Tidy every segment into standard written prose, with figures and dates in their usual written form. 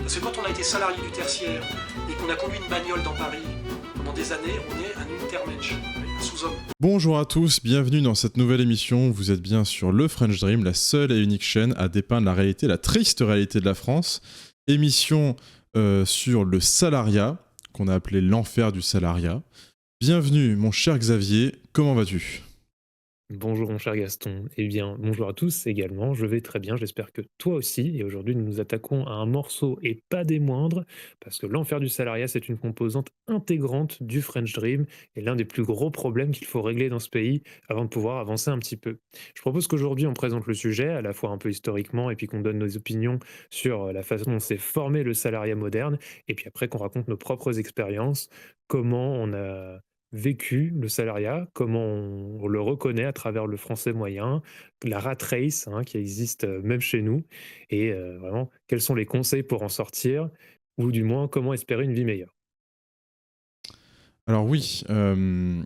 Parce que quand on a été salarié du tertiaire et qu'on a conduit une bagnole dans Paris pendant des années, on est un Untermensch, un sous-homme. Bonjour à tous, bienvenue dans cette nouvelle émission. Vous êtes bien sur le French Dream, la seule et unique chaîne à dépeindre la réalité, la triste réalité de la France. Émission sur le salariat, qu'on a appelé l'enfer du salariat. Bienvenue mon cher Xavier, comment vas-tu ? Bonjour mon cher Gaston, eh bien bonjour à tous également, je vais très bien, j'espère que toi aussi, et aujourd'hui nous nous attaquons à un morceau et pas des moindres, parce que l'enfer du salariat c'est une composante intégrante du French Dream, et l'un des plus gros problèmes qu'il faut régler dans ce pays avant de pouvoir avancer un petit peu. Je propose qu'aujourd'hui on présente le sujet, à la fois un peu historiquement, et puis qu'on donne nos opinions sur la façon dont s'est formé le salariat moderne, et puis après qu'on raconte nos propres expériences, comment on a vécu le salariat, comment on le reconnaît à travers le français moyen, la rat race hein, qui existe même chez nous, et vraiment quels sont les conseils pour en sortir, ou du moins comment espérer une vie meilleure. Alors oui, je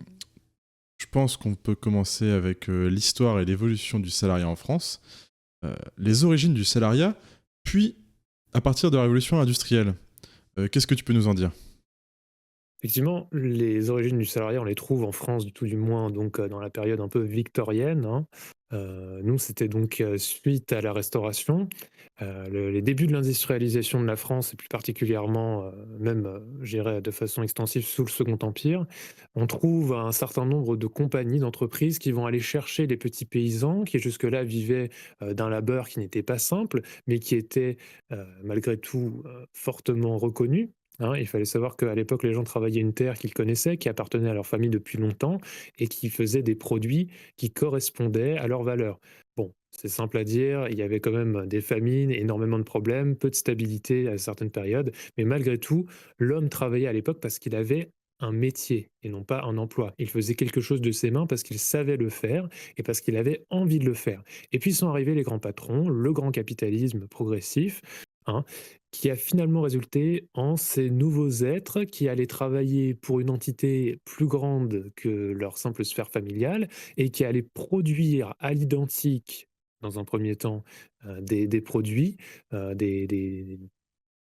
pense qu'on peut commencer avec l'histoire et l'évolution du salariat en France, les origines du salariat, puis à partir de la révolution industrielle. Qu'est-ce que tu peux nous en dire ? Effectivement, les origines du salariat, on les trouve en France, du tout du moins, donc dans la période un peu victorienne, hein. Nous, c'était donc suite à la Restauration, les débuts de l'industrialisation de la France, et plus particulièrement, même, je dirais de façon extensive sous le Second Empire. On trouve un certain nombre de compagnies, d'entreprises qui vont aller chercher les petits paysans qui jusque-là vivaient d'un labeur qui n'était pas simple, mais qui était malgré tout fortement reconnu. Hein, il fallait savoir qu'à l'époque, les gens travaillaient une terre qu'ils connaissaient, qui appartenait à leur famille depuis longtemps et qui faisaient des produits qui correspondaient à leurs valeurs. Bon, c'est simple à dire, il y avait quand même des famines, énormément de problèmes, peu de stabilité à certaines périodes, mais malgré tout, l'homme travaillait à l'époque parce qu'il avait un métier et non pas un emploi. Il faisait quelque chose de ses mains parce qu'il savait le faire et parce qu'il avait envie de le faire. Et puis sont arrivés les grands patrons, le grand capitalisme progressif, hein, qui a finalement résulté en ces nouveaux êtres qui allaient travailler pour une entité plus grande que leur simple sphère familiale et qui allaient produire à l'identique, dans un premier temps, des produits, des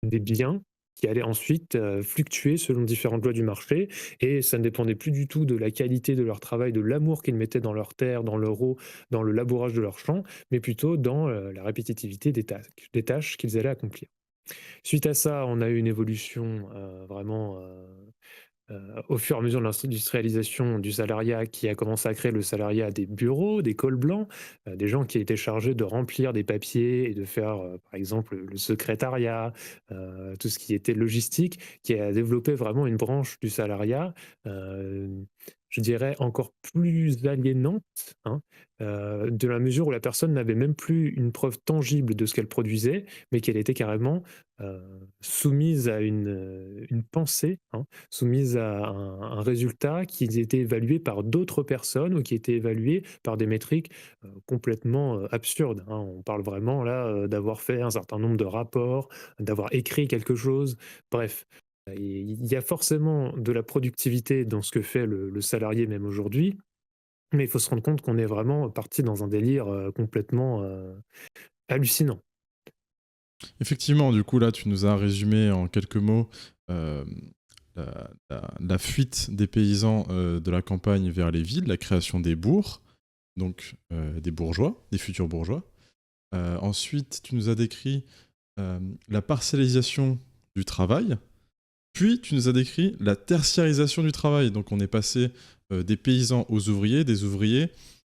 biens qui allaient ensuite fluctuer selon différentes lois du marché, et ça ne dépendait plus du tout de la qualité de leur travail, de l'amour qu'ils mettaient dans leur terre, dans leur eau, dans le labourage de leurs champs, mais plutôt dans la répétitivité des tâches qu'ils allaient accomplir. Suite à ça, on a eu une évolution, vraiment, au fur et à mesure de l'industrialisation du salariat qui a commencé à créer le salariat des bureaux, des cols blancs, des gens qui étaient chargés de remplir des papiers et de faire, par exemple, le secrétariat, tout ce qui était logistique, qui a développé vraiment une branche du salariat, heu, je dirais encore plus aliénante, hein, de la mesure où la personne n'avait même plus une preuve tangible de ce qu'elle produisait, mais qu'elle était carrément, soumise à une pensée, hein, soumise à un résultat qui était évalué par d'autres personnes ou qui était évalué par des métriques complètement absurdes, hein. On parle vraiment là d'avoir fait un certain nombre de rapports, d'avoir écrit quelque chose, bref. Il y a forcément de la productivité dans ce que fait le salarié même aujourd'hui, mais il faut se rendre compte qu'on est vraiment parti dans un délire complètement hallucinant. Effectivement, du coup, là, tu nous as résumé en quelques mots euh, la fuite des paysans de la campagne vers les villes, la création des bourgs, donc des bourgeois, des futurs bourgeois. Ensuite, tu nous as décrit la parcellisation du travail, puis tu nous as décrit la tertiarisation du travail. Donc on est passé des paysans aux ouvriers, des ouvriers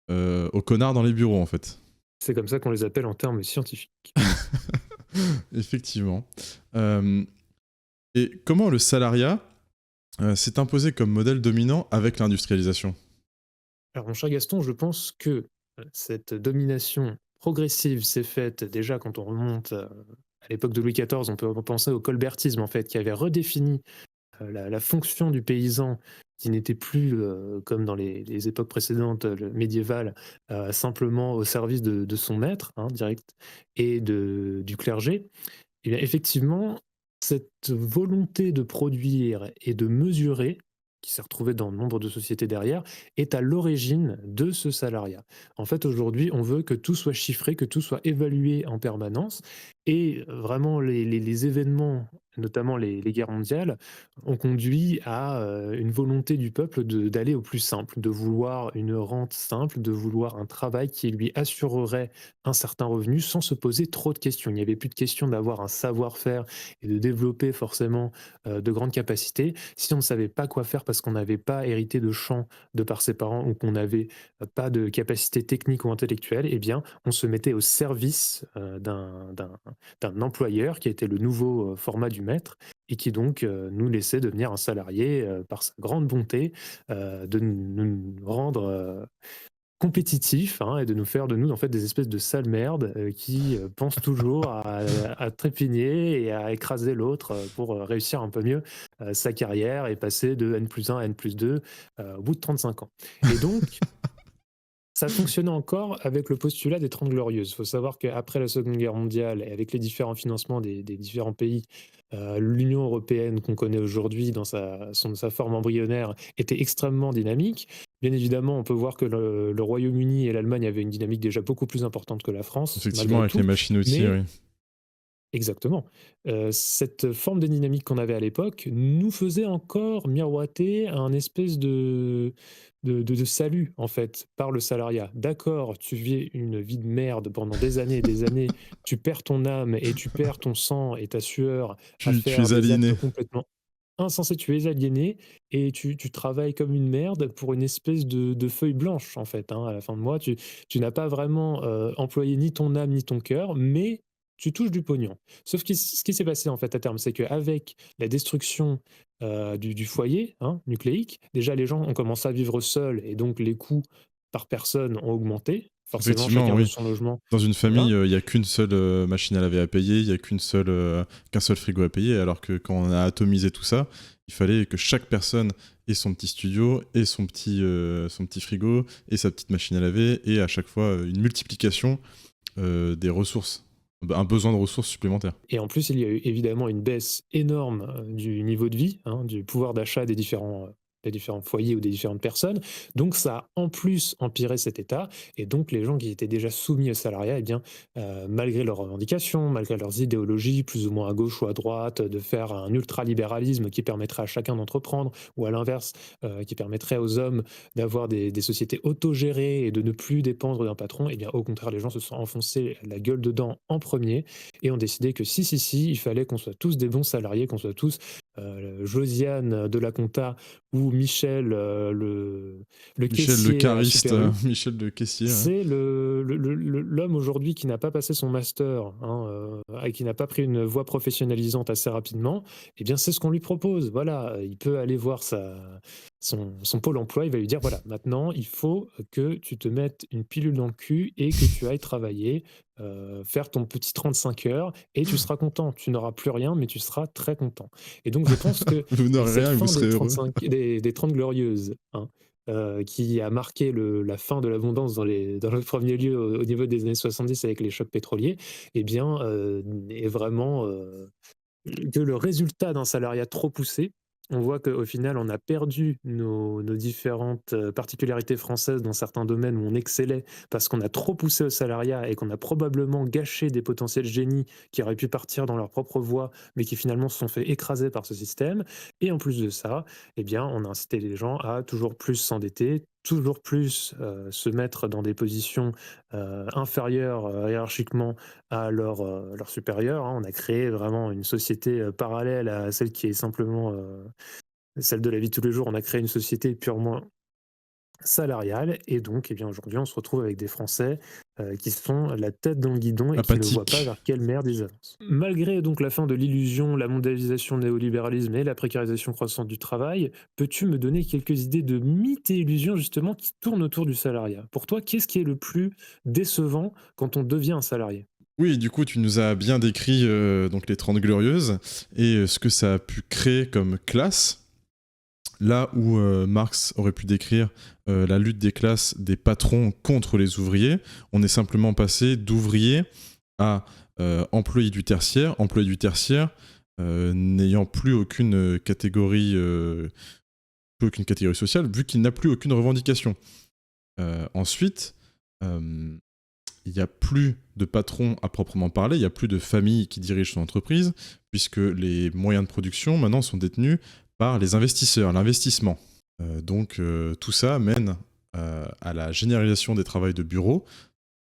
aux connards dans les bureaux, en fait. C'est comme ça qu'on les appelle en termes scientifiques. Effectivement. Euh, et comment le salariat s'est imposé comme modèle dominant avec l'industrialisation ? Alors, mon cher Gaston, je pense que cette domination progressive s'est faite déjà quand on remonte à l'époque de Louis XIV. On peut penser au colbertisme, en fait, qui avait redéfini la fonction du paysan, qui n'était plus, comme dans les époques précédentes, médiévales, simplement au service de son maître, hein, direct, et du clergé. Et bien, effectivement, cette volonté de produire et de mesurer, qui s'est retrouvé dans nombre de sociétés derrière, est à l'origine de ce salariat. En fait, aujourd'hui, on veut que tout soit chiffré, que tout soit évalué en permanence et vraiment les événements, notamment les guerres mondiales, ont conduit à, une volonté du peuple d'aller au plus simple, de vouloir une rente simple, de vouloir un travail qui lui assurerait un certain revenu sans se poser trop de questions. Il n'y avait plus de question d'avoir un savoir-faire et de développer forcément, de grandes capacités. Si on ne savait pas quoi faire parce qu'on n'avait pas hérité de champs de par ses parents ou qu'on n'avait, pas de capacité technique ou intellectuelle, eh bien, on se mettait au service, d'un employeur qui était le nouveau, format du maître et qui donc, nous laissait devenir un salarié, par sa grande bonté, de nous rendre, compétitifs, hein, et de nous faire de nous, en fait, des espèces de sales merdes, qui, pensent toujours à trépigner et à écraser l'autre, pour, réussir un peu mieux, sa carrière et passer de N+1 à N+2, au bout de 35 ans. Et donc ça fonctionnait encore avec le postulat des Trente Glorieuses. Il faut savoir qu'après la Seconde Guerre mondiale et avec les différents financements des différents pays, l'Union européenne qu'on connaît aujourd'hui dans sa forme embryonnaire était extrêmement dynamique. Bien évidemment, on peut voir que le Royaume-Uni et l'Allemagne avaient une dynamique déjà beaucoup plus importante que la France, Effectivement, malgré avec les tout. machines-outils, Mais oui. exactement. Cette forme de dynamique qu'on avait à l'époque nous faisait encore miroiter un espèce de salut, en fait, par le salariat. D'accord, tu vis une vie de merde pendant des années et des années, tu perds ton âme et tu perds ton sang et ta sueur à Tu faire es des actes aliéné. complètement insensés, tu es aliéné et tu travailles comme une merde pour une espèce de feuille blanche, en fait, hein. À la fin de mois, tu n'as pas vraiment, employé ni ton âme ni ton cœur, mais tu touches du pognon. Sauf que ce qui s'est passé en fait à terme, c'est qu'avec la destruction, du foyer, hein, nucléique, déjà les gens ont commencé à vivre seuls et donc les coûts par personne ont augmenté. Forcément, Effectivement, chacun veut oui. son logement, Dans une famille, voilà. il y a qu'une seule machine à laver à payer, il y a qu'un seul frigo à payer, alors que quand on a atomisé tout ça, il fallait que chaque personne ait son petit studio, et son petit frigo, et sa petite machine à laver, et à chaque fois une multiplication des ressources, un besoin de ressources supplémentaires. Et en plus, il y a eu évidemment une baisse énorme, du niveau de vie, hein, du pouvoir d'achat des différents foyers ou des différentes personnes. Donc ça a en plus empiré cet état et donc les gens qui étaient déjà soumis au salariat, eh bien, malgré leurs revendications, malgré leurs idéologies plus ou moins à gauche ou à droite, de faire un ultralibéralisme qui permettrait à chacun d'entreprendre ou à l'inverse, qui permettrait aux hommes d'avoir des sociétés autogérées et de ne plus dépendre d'un patron, eh bien, au contraire, les gens se sont enfoncés la gueule dedans en premier et ont décidé que si, il fallait qu'on soit tous des bons salariés, qu'on soit tous Josiane de la compta ou Michel le Michel le caissier à cariste, Super U. Michel le caissier, ouais. C'est l'homme aujourd'hui qui n'a pas passé son master, hein, et qui n'a pas pris une voie professionnalisante assez rapidement, eh bien c'est ce qu'on lui propose. Voilà, il peut aller voir son pôle emploi, il va lui dire voilà, maintenant il faut que tu te mettes une pilule dans le cul et que tu ailles travailler, faire ton petit 35 heures et tu seras content. Tu n'auras plus rien, mais tu seras très content. Et donc je pense que Vous n'aurez cette rien et vous fin serez heureux. des 30 glorieuses, hein, qui a marqué la fin de l'abondance dans le premier lieu au niveau des années 70 avec les chocs pétroliers, eh bien, est vraiment, que le résultat d'un salariat trop poussé. On voit qu'au final, on a perdu nos différentes particularités françaises dans certains domaines où on excellait parce qu'on a trop poussé au salariat et qu'on a probablement gâché des potentiels génies qui auraient pu partir dans leur propre voie, mais qui finalement se sont fait écraser par ce système. Et en plus de ça, eh bien, on a incité les gens à toujours plus s'endetter, toujours plus se mettre dans des positions inférieures hiérarchiquement à leurs supérieurs, hein. On a créé vraiment une société, parallèle à celle qui est simplement, celle de la vie de tous les jours. On a créé une société purement salariale et donc, eh bien, aujourd'hui, on se retrouve avec des Français, qui sont la tête dans le guidon et qui ne voient pas Apathique. vers quelle merde ils avancent. Malgré donc la fin de l'illusion, la mondialisation, le néolibéralisme et la précarisation croissante du travail, peux-tu me donner quelques idées de mythes et illusions justement qui tournent autour du salariat? Pour toi, qu'est-ce qui est le plus décevant quand on devient un salarié? Oui, du coup, tu nous as bien décrit donc les 30 Glorieuses et ce que ça a pu créer comme classe. Là où Marx aurait pu décrire la lutte des classes des patrons contre les ouvriers, on est simplement passé d'ouvriers à employés du tertiaire n'ayant plus aucune catégorie plus aucune catégorie sociale, vu qu'il n'a plus aucune revendication. Ensuite, il n'y a plus de patron à proprement parler, il n'y a plus de famille qui dirige son entreprise, puisque les moyens de production maintenant sont détenus par les investisseurs, l'investissement. Donc tout ça mène à la généralisation des travails de bureau,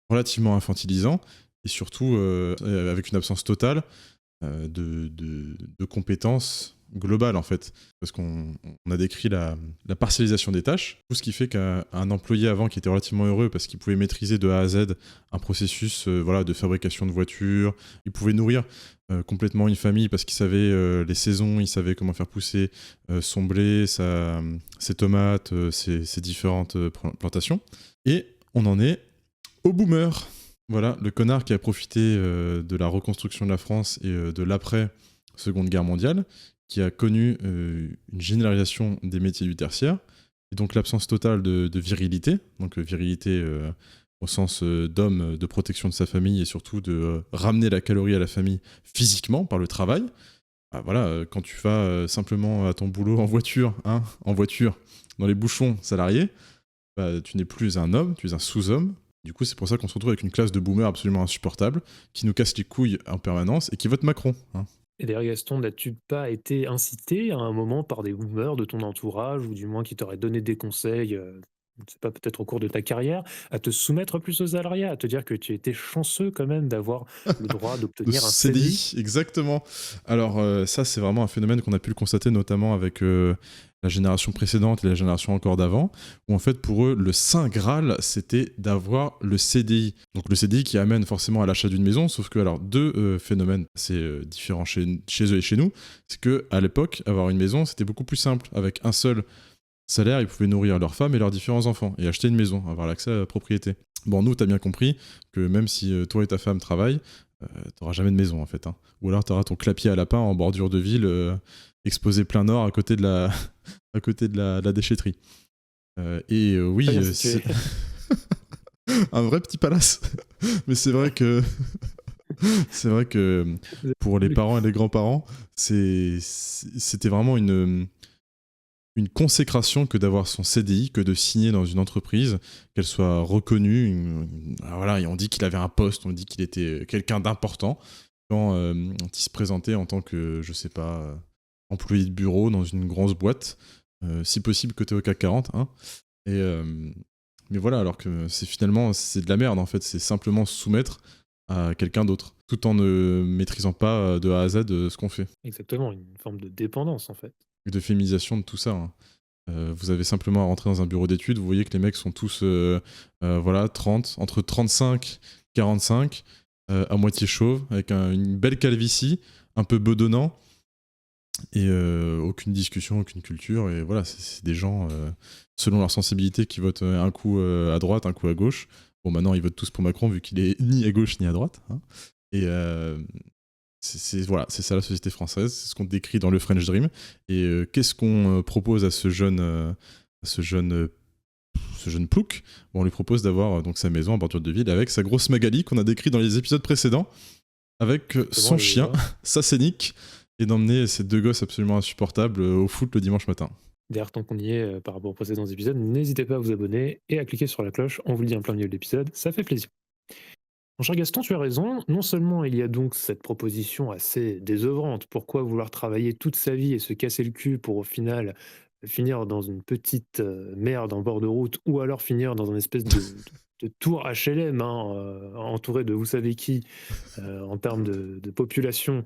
relativement infantilisant, et surtout avec une absence totale de compétences globales en fait. Parce qu'on a décrit la partialisation des tâches, tout ce qui fait qu'un employé avant qui était relativement heureux parce qu'il pouvait maîtriser de A à Z un processus voilà, de fabrication de voitures, il pouvait nourrir complètement une famille parce qu'il savait les saisons, il savait comment faire pousser son blé, ses tomates, ses différentes plantations. Et on en est au boomer. Voilà, le connard qui a profité de la reconstruction de la France et de l'après-Seconde Guerre mondiale, qui a connu une généralisation des métiers du tertiaire, et donc l'absence totale de virilité, donc virilité au sens d'homme, de protection de sa famille, et surtout de ramener la calorie à la famille physiquement par le travail. Bah, voilà, quand tu vas simplement à ton boulot en voiture, dans les bouchons salariés, bah, tu n'es plus un homme, tu es un sous-homme. Du coup, c'est pour ça qu'on se retrouve avec une classe de boomers absolument insupportable, qui nous casse les couilles en permanence et qui vote Macron. Et d'ailleurs, Gaston, n'as-tu pas été incité à un moment par des boomers de ton entourage, ou du moins qui t'auraient donné des conseils, je ne sais pas, peut-être au cours de ta carrière, à te soumettre plus aux salariats, à te dire que tu étais chanceux quand même d'avoir le droit Le d'obtenir un CDI? CDI, exactement. Alors ça, c'est vraiment un phénomène qu'on a pu le constater notamment avec la génération précédente et la génération encore d'avant, où en fait pour eux, le saint Graal, c'était d'avoir le CDI. Donc le CDI qui amène forcément à l'achat d'une maison, sauf que alors deux phénomènes assez différents chez eux et chez nous, c'est que à l'époque, avoir une maison, c'était beaucoup plus simple. Avec un seul salaire, ils pouvaient nourrir leur femme et leurs différents enfants et acheter une maison, avoir l'accès à la propriété. Bon, nous, t'as bien compris que même si toi et ta femme travaillent, t'auras jamais de maison en fait. Ou alors t'auras ton clapier à lapin en bordure de ville, exposé plein nord à côté de la, à côté de la déchetterie. Oui, Très bien c'est situé. un vrai petit palace. Mais c'est vrai que pour les parents et les grands-parents, c'était vraiment une consécration que d'avoir son CDI, que de signer dans une entreprise, qu'elle soit reconnue. Voilà, et on dit qu'il avait un poste, on dit qu'il était quelqu'un d'important. Quand il se présentait en tant que, je sais pas, employé de bureau dans une grosse boîte, si possible côté au CAC 40. Et, mais voilà, alors que finalement, c'est de la merde en fait, c'est simplement se soumettre à quelqu'un d'autre, tout en ne maîtrisant pas de A à Z ce qu'on fait. Exactement, une forme de dépendance en fait. Et de féminisation de tout ça. Vous avez simplement à rentrer dans un bureau d'études, vous voyez que les mecs sont tous voilà, 30, entre 35 45, à moitié chauve, avec une belle calvitie, un peu bedonnant, et aucune discussion, aucune culture. Et voilà, c'est des gens, selon leur sensibilité, qui votent un coup à droite, un coup à gauche. Bon, maintenant, ils votent tous pour Macron, vu qu'il est ni à gauche ni à droite. Et voilà, c'est ça la société française, c'est ce qu'on décrit dans le French Dream. Et qu'est-ce qu'on propose à ce jeune, ce jeune plouc? Bon, on lui propose d'avoir donc sa maison en bordure de ville avec sa grosse Magali qu'on a décrit dans les épisodes précédents, avec Exactement, son chien, sa scénique, et d'emmener ces deux gosses absolument insupportables au foot le dimanche matin. D'ailleurs, tant qu'on y est, par rapport aux précédents épisodes, n'hésitez pas à vous abonner et à cliquer sur la cloche, on vous le dit en plein milieu de l'épisode, ça fait plaisir. Mon cher Gaston, tu as raison. Non seulement il y a donc cette proposition assez désœuvrante, pourquoi vouloir travailler toute sa vie et se casser le cul pour au final finir dans une petite merde en bord de route, ou alors finir dans une espèce de tour HLM, hein, entouré de vous savez qui, en termes de population,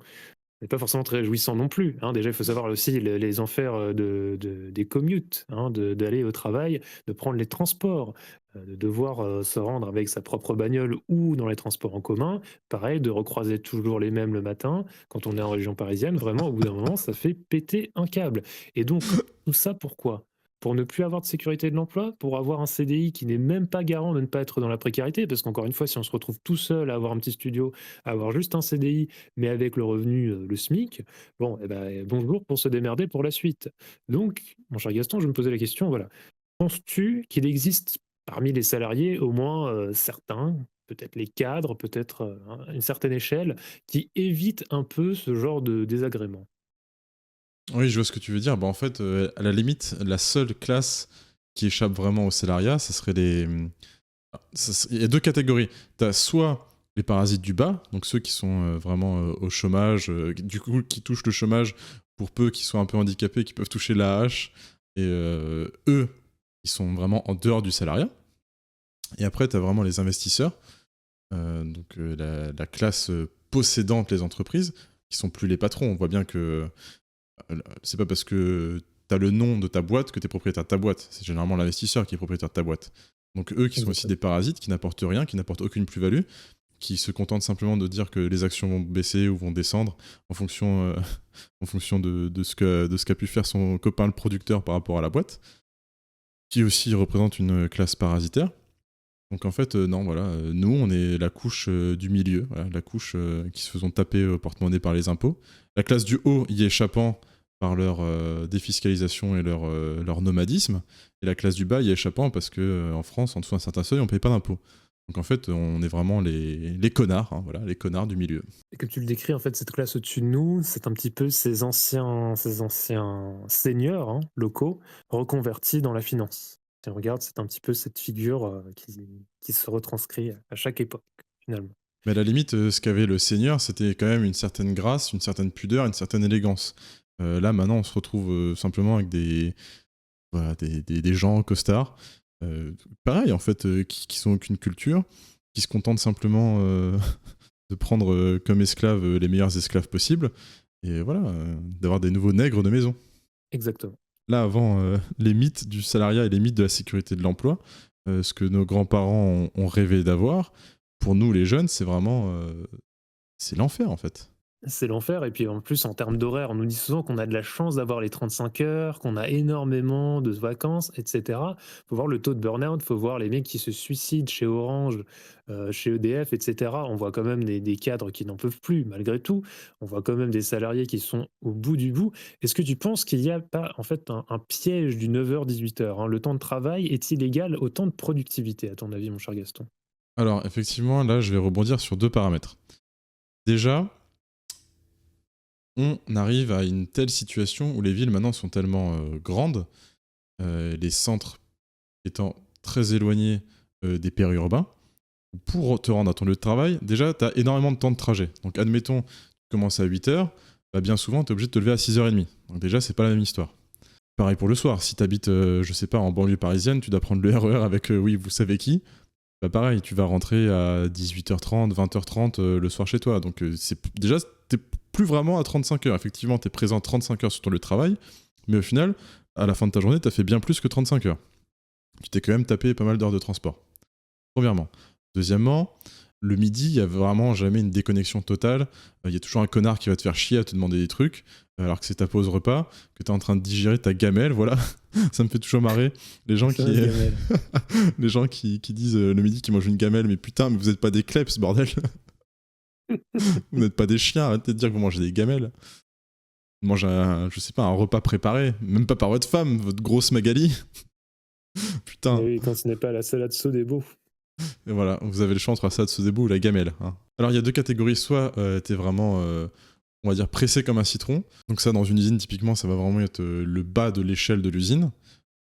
n'est pas forcément très réjouissant non plus, hein. Déjà, il faut savoir aussi les enfers des commutes, hein, d'aller au travail, de prendre les transports, de devoir se rendre avec sa propre bagnole ou dans les transports en commun. Pareil, de recroiser toujours les mêmes le matin. Quand on est en région parisienne, vraiment, au bout d'un moment, ça fait péter un câble. Et donc, tout ça pourquoi? Pour ne plus avoir de sécurité de l'emploi, pour avoir un CDI qui n'est même pas garant de ne pas être dans la précarité, parce qu'encore une fois, si on se retrouve tout seul à avoir un petit studio, à avoir juste un CDI, mais avec le revenu, le SMIC, bon, eh ben, bonjour pour se démerder pour la suite. Donc, mon cher Gaston, je me posais la question, voilà. Penses-tu qu'il existe parmi les salariés au moins certains, peut-être les cadres, peut-être une certaine échelle, qui évitent un peu ce genre de désagrément? Oui, je vois ce que tu veux dire. Bah, en fait, à la limite, la seule classe qui échappe vraiment au salariat, ça serait il y a deux catégories. Tu as soit les parasites du bas, donc ceux qui sont vraiment au chômage, du coup, qui touchent le chômage pour peu qu'ils soient un peu handicapés, qui peuvent toucher l'AH, et eux, ils sont vraiment en dehors du salariat. Et après, tu as vraiment les investisseurs, donc la classe possédante les entreprises, qui sont plus les patrons. On voit bien que c'est pas parce que tu as le nom de ta boîte que tu es propriétaire de ta boîte. C'est généralement l'investisseur qui est propriétaire de ta boîte. Donc eux qui sont aussi des Exactement. parasites, qui n'apportent rien, qui n'apportent aucune plus-value, qui se contentent simplement de dire que les actions vont baisser ou vont descendre en fonction, en fonction de ce qu'a pu faire son copain le producteur par rapport à la boîte, qui aussi représente une classe parasitaire. Donc en fait, non, voilà, nous, on est la couche du milieu, voilà, la couche qui se faisons taper au porte-monnaie par les impôts. La classe du haut y échappant par leur défiscalisation et leur nomadisme. Et la classe du bas y échappant parce que en France, en dessous d'un certain seuil, on ne paye pas d'impôts. Donc en fait, on est vraiment les connards, hein, voilà, les connards du milieu. Et comme tu le décris, en fait, cette classe au-dessus de nous, c'est un petit peu ces anciens seigneurs, hein, locaux, reconvertis dans la finance. Si on regarde, c'est un petit peu cette figure qui se retranscrit à chaque époque, finalement. Mais à la limite, ce qu'avait le seigneur, c'était quand même une certaine grâce, une certaine pudeur, une certaine élégance. Là, maintenant, on se retrouve simplement avec voilà, des gens costards. Pareil, en fait, qui sont aucune culture, qui se contentent simplement de prendre comme esclaves les meilleurs esclaves possibles, et voilà, d'avoir des nouveaux nègres de maison. Exactement. Là, avant, les mythes du salariat et les mythes de la sécurité de l'emploi, ce que nos grands-parents ont rêvé d'avoir, pour nous les jeunes, c'est vraiment c'est l'enfer en fait. C'est l'enfer et puis en plus en termes d'horaire, on nous dit souvent qu'on a de la chance d'avoir les 35 heures, qu'on a énormément de vacances et cetera. Faut voir le taux de burn-out, faut voir les mecs qui se suicident chez Orange, chez EDF et cetera. On voit quand même des cadres qui n'en peuvent plus malgré tout. On voit quand même des salariés qui sont au bout du bout. Est-ce que tu penses qu'il y a pas en fait un piège du 9h-18h, hein? Le temps de travail est-il égal au temps de productivité à ton avis, mon cher Gaston? Alors effectivement, là, je vais rebondir sur deux paramètres. Déjà, on arrive à une telle situation où les villes maintenant sont tellement grandes, les centres étant très éloignés des périurbains. Pour te rendre à ton lieu de travail, déjà, tu as énormément de temps de trajet. Donc, admettons, tu commences à 8h, bah, bien souvent, tu es obligé de te lever à 6h30. Donc, déjà, c'est pas la même histoire. Pareil pour le soir. Si tu habites, je sais pas, en banlieue parisienne, tu dois prendre le RER avec, oui, vous savez qui. Bah, pareil, tu vas rentrer à 18h30, 20h30 le soir chez toi. Donc, déjà, t'es plus vraiment à 35 heures. Effectivement, tu es présent 35 heures sur ton lieu de travail. Mais au final, à la fin de ta journée, tu as fait bien plus que 35 heures. Tu t'es quand même tapé pas mal d'heures de transport. Premièrement. Deuxièmement, le midi, il n'y a vraiment jamais une déconnexion totale. Il y a toujours un connard qui va te faire chier à te demander des trucs, alors que c'est ta pause repas, que tu es en train de digérer ta gamelle, voilà. Ça me fait toujours marrer. Les gens qui, Fameuse gamelle. les gens qui disent le midi qu'ils mangent une gamelle, mais putain, mais vous n'êtes pas des kleps, bordel. Vous n'êtes pas des chiens, arrêtez de dire que vous mangez des gamelles. Vous mangez je sais pas, un repas préparé, même pas par votre femme, votre grosse Magali. Et Putain. oui, quand ce n'est pas la salade Sodebo. Et voilà, vous avez le choix entre la salade Sodebo ou la gamelle, hein. Alors il y a deux catégories, soit t'es vraiment, on va dire, pressé comme un citron. Donc ça, dans une usine, typiquement, ça va vraiment être le bas de l'échelle de l'usine.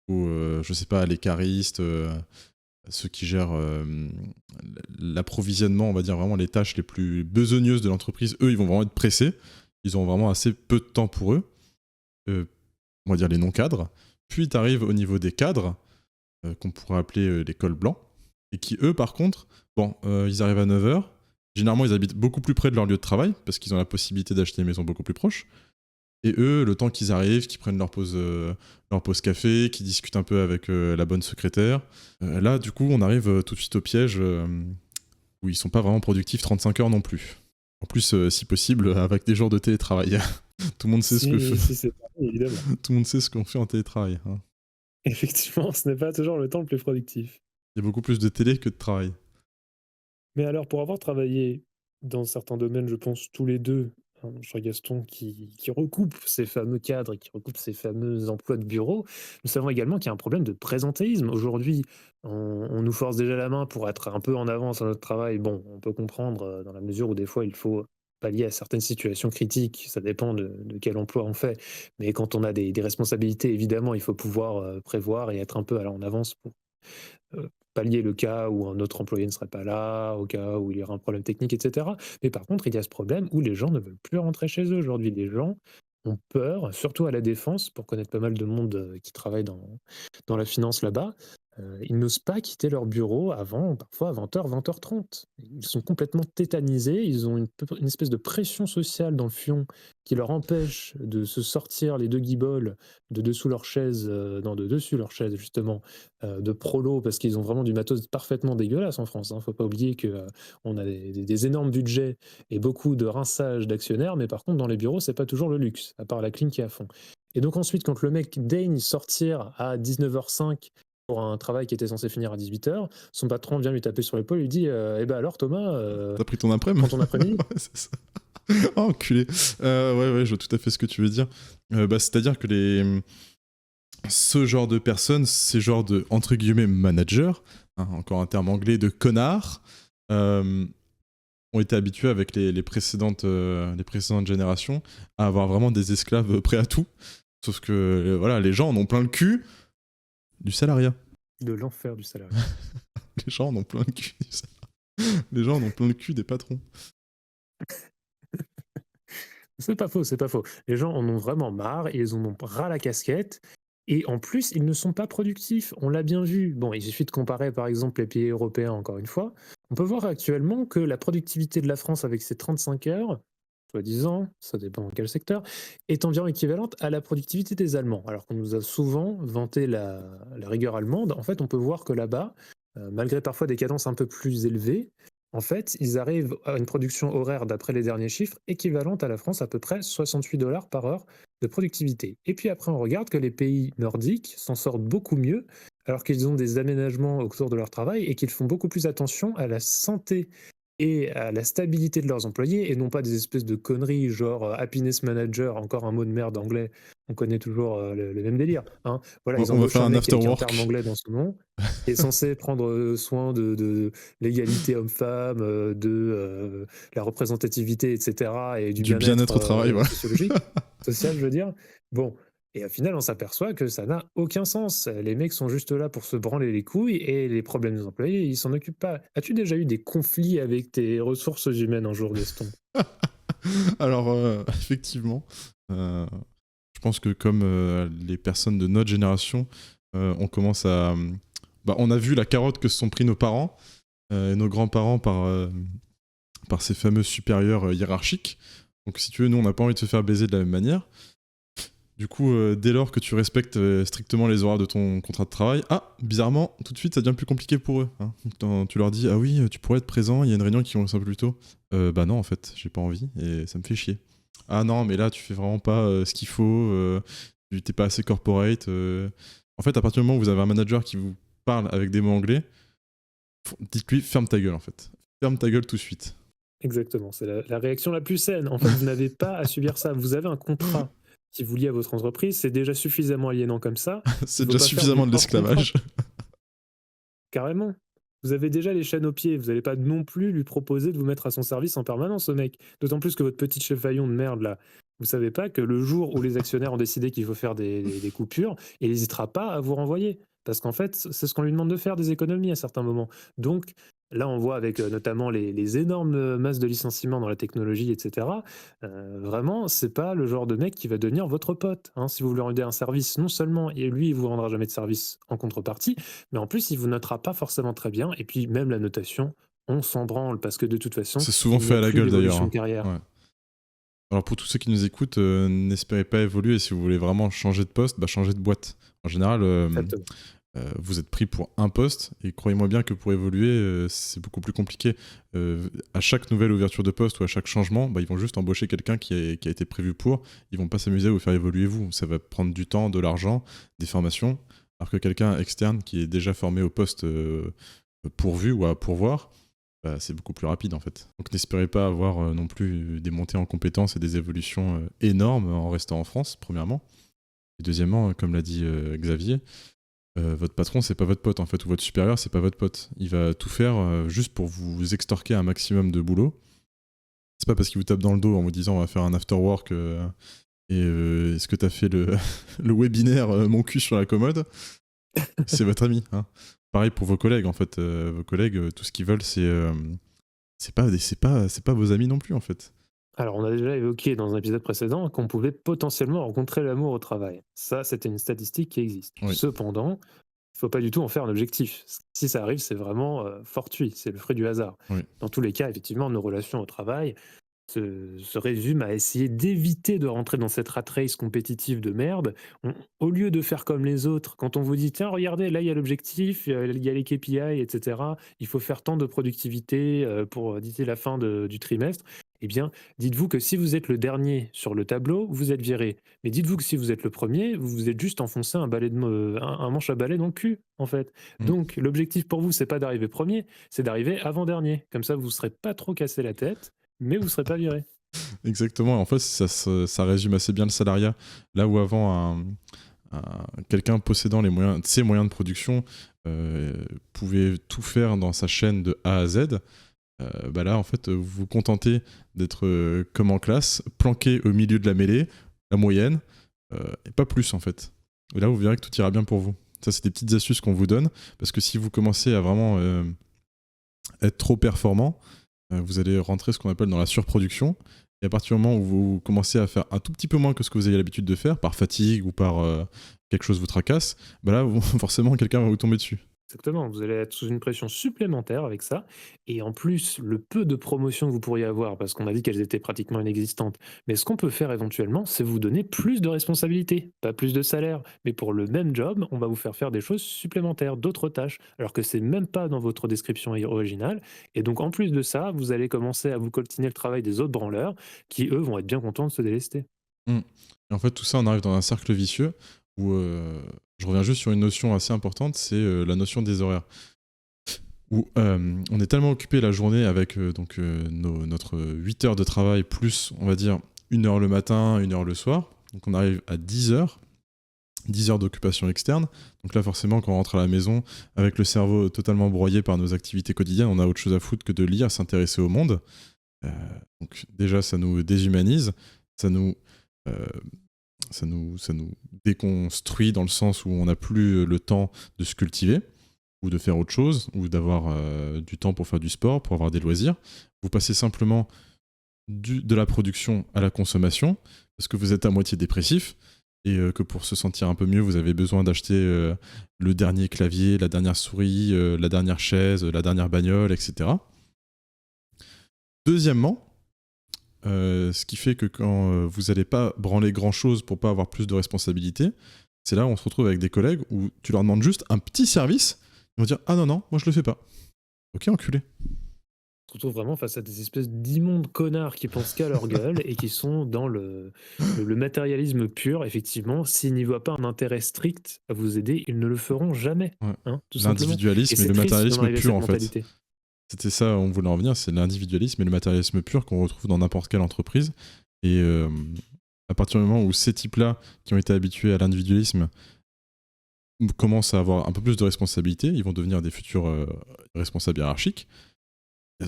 Ou, je sais pas, les caristes, ceux qui gèrent l'approvisionnement, on va dire vraiment les tâches les plus besogneuses de l'entreprise, eux, ils vont vraiment être pressés. Ils ont vraiment assez peu de temps pour eux. On va dire les non-cadres. Puis t'arrives au niveau des cadres, qu'on pourrait appeler les cols blancs. Et qui, eux, par contre, bon, ils arrivent à 9h. Généralement, ils habitent beaucoup plus près de leur lieu de travail, parce qu'ils ont la possibilité d'acheter une maison beaucoup plus proche. Et eux, le temps qu'ils arrivent, qu'ils prennent leur pause café, qu'ils discutent un peu avec la bonne secrétaire, là, du coup, on arrive tout de suite au piège où ils sont pas vraiment productifs 35 heures non plus. En plus, si possible, avec des jours de télétravail. Tout le monde sait ce que fait. Si c'est pareil, évidemment. Tout le monde sait ce qu'on fait en télétravail, hein. Effectivement, ce n'est pas toujours le temps le plus productif. Il y a beaucoup plus de télé que de travail. Mais alors, pour avoir travaillé dans certains domaines, je pense tous les deux, hein, cher Gaston, qui recoupe ces fameux cadres et qui recoupe ces fameux emplois de bureau, nous savons également qu'il y a un problème de présentéisme. Aujourd'hui, on nous force déjà la main pour être un peu en avance à notre travail. Bon, on peut comprendre dans la mesure où des fois il faut pallier à certaines situations critiques. Ça dépend de quel emploi on fait. Mais quand on a des responsabilités, évidemment, il faut pouvoir prévoir et être un peu en avance pour pallier le cas où un autre employé ne serait pas là, au cas où il y aura un problème technique, etc. Mais par contre, il y a ce problème où les gens ne veulent plus rentrer chez eux aujourd'hui. Les gens ont peur, surtout à la défense, pour connaître pas mal de monde qui travaille dans la finance là-bas. Ils n'osent pas quitter leur bureau avant, parfois à 20h, 20h30. Ils sont complètement tétanisés, ils ont une espèce de pression sociale dans le fion qui leur empêche de se sortir les deux guiboles de dessous leur chaise, non, de dessus leur chaise justement, de prolo, parce qu'ils ont vraiment du matos parfaitement dégueulasse en France, hein. Faut pas oublier que, on a des énormes budgets et beaucoup de rinçage d'actionnaires, mais par contre dans les bureaux, c'est pas toujours le luxe, à part la clim qui est à fond. Et donc ensuite, quand le mec daigne sortir à 19h05 pour un travail qui était censé finir à 18h, son patron vient lui taper sur l'épaule et lui dit Eh ben alors Thomas, T'as pris ton après-midi? prends ton après-midi. Ouais, c'est ça. Oh, enculé. Ouais, je vois tout à fait ce que tu veux dire. C'est-à-dire que ce genre de personnes, ces genres de, entre guillemets, managers, hein, encore un terme anglais, de connards, ont été habitués avec les précédentes générations à avoir vraiment des esclaves prêts à tout. Sauf que voilà, les gens en ont plein le cul du salariat. De l'enfer du salarié. Les gens en ont plein le cul du salariat. Les gens en ont plein le cul des patrons. C'est pas faux, c'est pas faux. Les gens en ont vraiment marre et ils en ont ras la casquette. Et en plus, ils ne sont pas productifs. On l'a bien vu. Bon, il suffit de comparer par exemple les pays européens, encore une fois. On peut voir actuellement que la productivité de la France avec ses 35 heures, soi-disant, ça dépend dans quel secteur, est environ équivalente à la productivité des Allemands. Alors qu'on nous a souvent vanté la rigueur allemande, en fait, on peut voir que là-bas, malgré parfois des cadences un peu plus élevées, en fait, ils arrivent à une production horaire, d'après les derniers chiffres, équivalente à la France, à peu près 68 $ par heure de productivité. Et puis après, on regarde que les pays nordiques s'en sortent beaucoup mieux, alors qu'ils ont des aménagements autour de leur travail et qu'ils font beaucoup plus attention à la santé et à la stabilité de leurs employés, et non pas des espèces de conneries genre happiness manager, encore un mot de merde anglais, on connaît toujours le même délire, hein. Voilà, ils On va embauchent faire un un mec after avec un work. terme anglais dans son nom, qui est censé prendre soin de l'égalité homme-femme, de la représentativité, etc., et du Du bien-être bien-être au travail, voilà. sociologique, social, je veux dire. Bon, et au final, on s'aperçoit que ça n'a aucun sens. Les mecs sont juste là pour se branler les couilles et les problèmes des employés, ils s'en occupent pas. As-tu déjà eu des conflits avec tes ressources humaines un jour, Gaston? Alors, effectivement, je pense que comme les personnes de notre génération, on commence à... on a vu la carotte que se sont pris nos parents et nos grands-parents par ces fameux supérieurs hiérarchiques. Donc si tu veux, nous, on n'a pas envie de se faire baiser de la même manière. Du coup, dès lors que tu respectes strictement les horaires de ton contrat de travail, bizarrement, tout de suite, ça devient plus compliqué pour eux. Hein. Quand tu leur dis, ah oui, tu pourrais être présent, il y a une réunion qui commence un peu plus tôt. Bah non, en fait, j'ai pas envie et ça me fait chier. Ah non, mais là, tu fais vraiment pas ce qu'il faut, t'es pas assez corporate. En fait, à partir du moment où vous avez un manager qui vous parle avec des mots anglais, dites-lui, ferme ta gueule, en fait. Ferme ta gueule tout de suite. Exactement, c'est la réaction la plus saine. En fait, vous n'avez pas à subir ça. Vous avez un contrat qui vous lie à votre entreprise, c'est déjà suffisamment aliénant comme ça. C'est Il faut déjà pas faire suffisamment du de l'esclavage. Carrément. Vous avez déjà les chaînes aux pieds, vous n'allez pas non plus lui proposer de vous mettre à son service en permanence, ce mec. D'autant plus que votre petit chefaillon de merde, là, vous savez pas que le jour où les actionnaires ont décidé qu'il faut faire des coupures, il n'hésitera pas à vous renvoyer. Parce qu'en fait, c'est ce qu'on lui demande de faire, des économies à certains moments. Donc, là, on voit avec notamment les énormes masses de licenciements dans la technologie, etc. Vraiment, c'est pas le genre de mec qui va devenir votre pote, hein. Si vous lui rendez un service, non seulement et lui, il vous rendra jamais de service en contrepartie, mais en plus, il vous notera pas forcément très bien. Et puis, même la notation, on s'en branle parce que de toute façon, C'est souvent il n'y fait a à la plus gueule d'ailleurs. d'évolution de carrière. Ouais. Alors pour tous ceux qui nous écoutent, n'espérez pas évoluer. Si vous voulez vraiment changer de poste, changez de boîte. En général, Exactement. vous êtes pris pour un poste et croyez-moi bien que pour évoluer, c'est beaucoup plus compliqué. À chaque nouvelle ouverture de poste ou à chaque changement, ils vont juste embaucher quelqu'un qui a été prévu pour. Ils vont pas s'amuser à vous faire évoluer vous. Ça va prendre du temps, de l'argent, des formations. Alors que quelqu'un externe qui est déjà formé au poste pourvu ou à pourvoir, c'est beaucoup plus rapide en fait. Donc n'espérez pas avoir non plus des montées en compétences et des évolutions énormes en restant en France, premièrement. Et deuxièmement, comme l'a dit Xavier, votre patron c'est pas votre pote en fait, ou votre supérieur c'est pas votre pote. Il va tout faire juste pour vous extorquer un maximum de boulot. C'est pas parce qu'ils vous tapent dans le dos en vous disant on va faire un after work est-ce que t'as fait le, le webinaire mon cul sur la commode, c'est votre ami. Hein. Pareil pour vos collègues en fait. Vos collègues, tout ce qu'ils veulent, c'est pas vos amis non plus en fait. Alors, on a déjà évoqué dans un épisode précédent qu'on pouvait potentiellement rencontrer l'amour au travail. Ça, c'était une statistique qui existe. Oui. Cependant, il ne faut pas du tout en faire un objectif. Si ça arrive, c'est vraiment fortuit, c'est le fruit du hasard. Oui. Dans tous les cas, effectivement, nos relations au travail se résument à essayer d'éviter de rentrer dans cette rat race compétitive de merde. Au lieu de faire comme les autres, quand on vous dit, tiens, regardez, là, il y a l'objectif, il y a les KPI, etc., il faut faire tant de productivité pour d'ici la fin du trimestre, eh bien, dites-vous que si vous êtes le dernier sur le tableau, vous êtes viré. Mais dites-vous que si vous êtes le premier, vous vous êtes juste enfoncé un manche à balai dans le cul, en fait. Mm. Donc, l'objectif pour vous, c'est pas d'arriver premier, c'est d'arriver avant-dernier. Comme ça, vous ne serez pas trop cassé la tête, mais vous ne serez pas viré. Exactement. En fait, ça résume assez bien le salariat. Là où avant, quelqu'un possédant ses moyens de production pouvait tout faire dans sa chaîne de A à Z. Bah là, en fait, vous vous contentez d'être comme en classe, planqué au milieu de la mêlée, la moyenne, et pas plus en fait. Et là, vous verrez que tout ira bien pour vous. Ça, c'est des petites astuces qu'on vous donne, parce que si vous commencez à vraiment être trop performant, vous allez rentrer ce qu'on appelle dans la surproduction. Et à partir du moment où vous commencez à faire un tout petit peu moins que ce que vous avez l'habitude de faire, par fatigue ou par quelque chose vous tracasse, bah là, forcément, quelqu'un va vous tomber dessus. Exactement, vous allez être sous une pression supplémentaire avec ça. Et en plus, le peu de promotions que vous pourriez avoir, parce qu'on a dit qu'elles étaient pratiquement inexistantes, mais ce qu'on peut faire éventuellement, c'est vous donner plus de responsabilités, pas plus de salaire. Mais pour le même job, on va vous faire des choses supplémentaires, d'autres tâches, alors que c'est même pas dans votre description originale. Et donc, en plus de ça, vous allez commencer à vous coltiner le travail des autres branleurs, qui eux vont être bien contents de se délester. Mm. Et en fait, tout ça, on arrive dans un cercle vicieux où je reviens juste sur une notion assez importante, c'est la notion des horaires. Où on est tellement occupé la journée avec notre 8 heures de travail plus, on va dire, 1 heure le matin, 1 heure le soir. Donc on arrive à 10 heures. 10 heures d'occupation externe. Donc là, forcément, quand on rentre à la maison, avec le cerveau totalement broyé par nos activités quotidiennes, on a autre chose à foutre que de lire, s'intéresser au monde. Donc déjà, ça nous déshumanise, ça nous déconstruit dans le sens où on n'a plus le temps de se cultiver ou de faire autre chose, ou d'avoir du temps pour faire du sport, pour avoir des loisirs. Vous passez simplement de la production à la consommation, parce que vous êtes à moitié dépressif, et que pour se sentir un peu mieux, vous avez besoin d'acheter le dernier clavier, la dernière souris, la dernière chaise, la dernière bagnole, etc. Deuxièmement, ce qui fait que quand vous n'allez pas branler grand-chose pour pas avoir plus de responsabilités, c'est là où on se retrouve avec des collègues où tu leur demandes juste un petit service, ils vont dire « Ah non, non, moi je le fais pas. » Ok, enculé. On se retrouve vraiment face à des espèces d'immondes connards qui pensent qu'à leur gueule et qui sont dans le matérialisme pur. Effectivement, s'ils n'y voient pas un intérêt strict à vous aider, ils ne le feront jamais. Ouais. Hein, tout simplement. L'individualisme et c'est le triste d'en matérialisme arriver à pur, cette en fait. mentalité. C'était ça, on voulait en venir, c'est l'individualisme et le matérialisme pur qu'on retrouve dans n'importe quelle entreprise. Et à partir du moment où ces types-là, qui ont été habitués à l'individualisme, commencent à avoir un peu plus de responsabilités, ils vont devenir des futurs responsables hiérarchiques.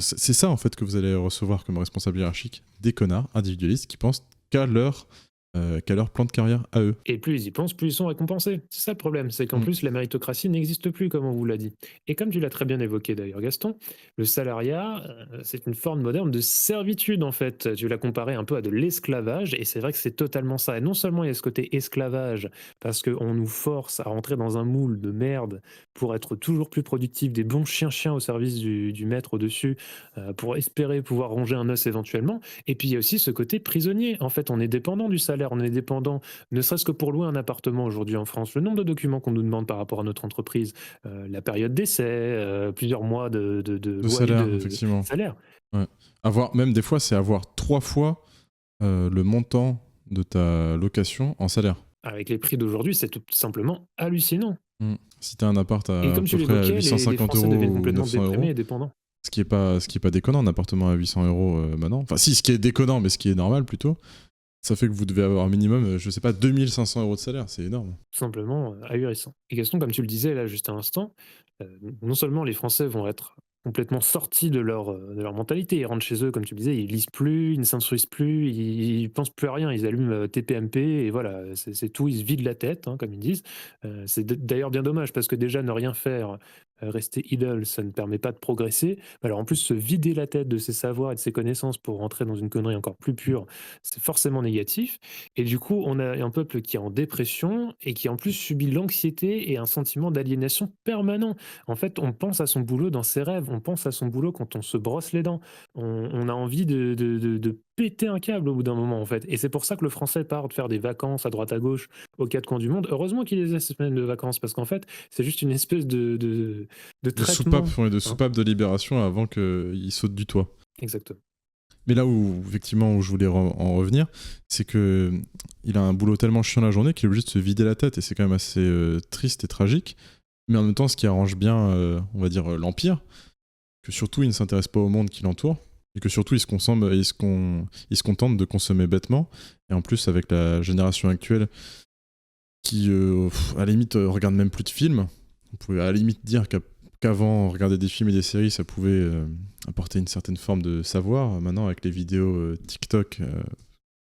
C'est ça, en fait, que vous allez recevoir comme responsable hiérarchique, des connards individualistes qui pensent qu'à leur plan de carrière à eux. Et plus ils y pensent, plus ils sont récompensés. C'est ça le problème, c'est qu'en plus la méritocratie n'existe plus, comme on vous l'a dit. Et comme tu l'as très bien évoqué d'ailleurs, Gaston, le salariat, c'est une forme moderne de servitude en fait. Tu l'as comparé un peu à de l'esclavage, et c'est vrai que c'est totalement ça. Et non seulement il y a ce côté esclavage, parce qu'on nous force à rentrer dans un moule de merde pour être toujours plus productif, des bons chiens-chiens au service du maître au-dessus, pour espérer pouvoir ronger un os éventuellement. Et puis il y a aussi ce côté prisonnier. En fait, on est dépendant du salaire, on est dépendant, ne serait-ce que pour louer un appartement aujourd'hui en France, le nombre de documents qu'on nous demande par rapport à notre entreprise, la période d'essai, plusieurs mois de salaire, effectivement. Salaire. Ouais. Même des fois, c'est avoir 3 fois le montant de ta location en salaire. Avec les prix d'aujourd'hui, c'est tout simplement hallucinant. Si tu as un appart à, Et comme tu peu près à l'évoquais, les 850 Français euros deviennent ou complètement 900 déprimés euros, et dépendants. ce qui est pas déconnant, un appartement à 800 euros maintenant. Enfin, si, ce qui est déconnant, mais ce qui est normal plutôt, ça fait que vous devez avoir un minimum, je sais pas, 2500 euros de salaire, c'est énorme. Tout simplement ahurissant. Et Gaston, comme tu le disais là juste à l'instant, non seulement les Français vont être complètement sortis de leur mentalité. Ils rentrent chez eux, comme tu le disais, ils lisent plus, ils ne s'instruisent plus, ils pensent plus à rien. Ils allument, TPMP et voilà, c'est tout. Ils se vident la tête, hein, comme ils disent. C'est d'ailleurs bien dommage parce que déjà ne rien faire, rester idle, ça ne permet pas de progresser. Alors en plus, se vider la tête de ses savoirs et de ses connaissances pour rentrer dans une connerie encore plus pure, c'est forcément négatif. Et du coup, on a un peuple qui est en dépression et qui en plus subit l'anxiété et un sentiment d'aliénation permanent. En fait, on pense à son boulot dans ses rêves, on pense à son boulot quand on se brosse les dents. On a envie de péter un câble au bout d'un moment, en fait. Et c'est pour ça que le français part de faire des vacances à droite à gauche aux quatre coins du monde. Heureusement qu'il les a ces semaines de vacances, parce qu'en fait, c'est juste une espèce de De soupape, traitement. ouais, de Hein. soupape de libération avant qu'il saute du toit. Exactement. Mais là où, effectivement, où je voulais en revenir, c'est que il a un boulot tellement chiant la journée qu'il est obligé de se vider la tête, et c'est quand même assez triste et tragique. Mais en même temps, ce qui arrange bien, on va dire, l'Empire, que surtout il ne s'intéresse pas au monde qui l'entoure, et que surtout il se contente de consommer bêtement. Et en plus, avec la génération actuelle qui, à la limite, regarde même plus de films, on pouvait à la limite dire qu'avant, regarder des films et des séries, ça pouvait apporter une certaine forme de savoir. Maintenant, avec les vidéos TikTok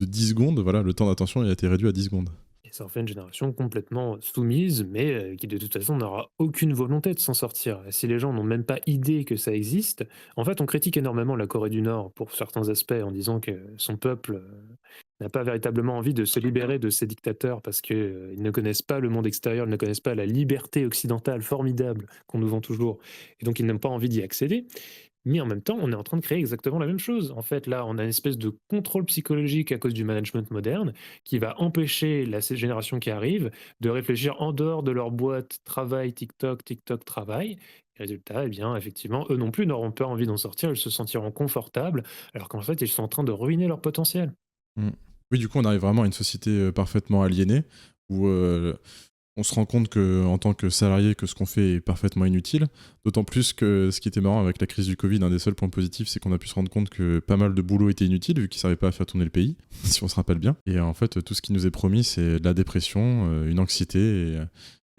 de 10 secondes, voilà, le temps d'attention il a été réduit à 10 secondes. Et ça en fait une génération complètement soumise, mais qui de toute façon n'aura aucune volonté de s'en sortir. Si les gens n'ont même pas idée que ça existe, en fait, on critique énormément la Corée du Nord pour certains aspects en disant que son peuple n'a pas véritablement envie de se libérer de ces dictateurs parce qu'ils ne connaissent pas le monde extérieur, ils ne connaissent pas la liberté occidentale formidable qu'on nous vend toujours, et donc ils n'ont pas envie d'y accéder. Mais en même temps, on est en train de créer exactement la même chose. En fait, là, on a une espèce de contrôle psychologique à cause du management moderne qui va empêcher la génération qui arrive de réfléchir en dehors de leur boîte travail, TikTok, TikTok, travail. Résultat, eh bien, effectivement, eux non plus n'auront pas envie d'en sortir, ils se sentiront confortables, alors qu'en fait, ils sont en train de ruiner leur potentiel. Mm. Oui, du coup, on arrive vraiment à une société parfaitement aliénée, où on se rend compte que, en tant que salarié, que ce qu'on fait est parfaitement inutile. D'autant plus que ce qui était marrant avec la crise du Covid, un des seuls points positifs, c'est qu'on a pu se rendre compte que pas mal de boulot était inutile, vu qu'ils ne servaient pas à faire tourner le pays, si on se rappelle bien. Et en fait, tout ce qui nous est promis, c'est de la dépression, une anxiété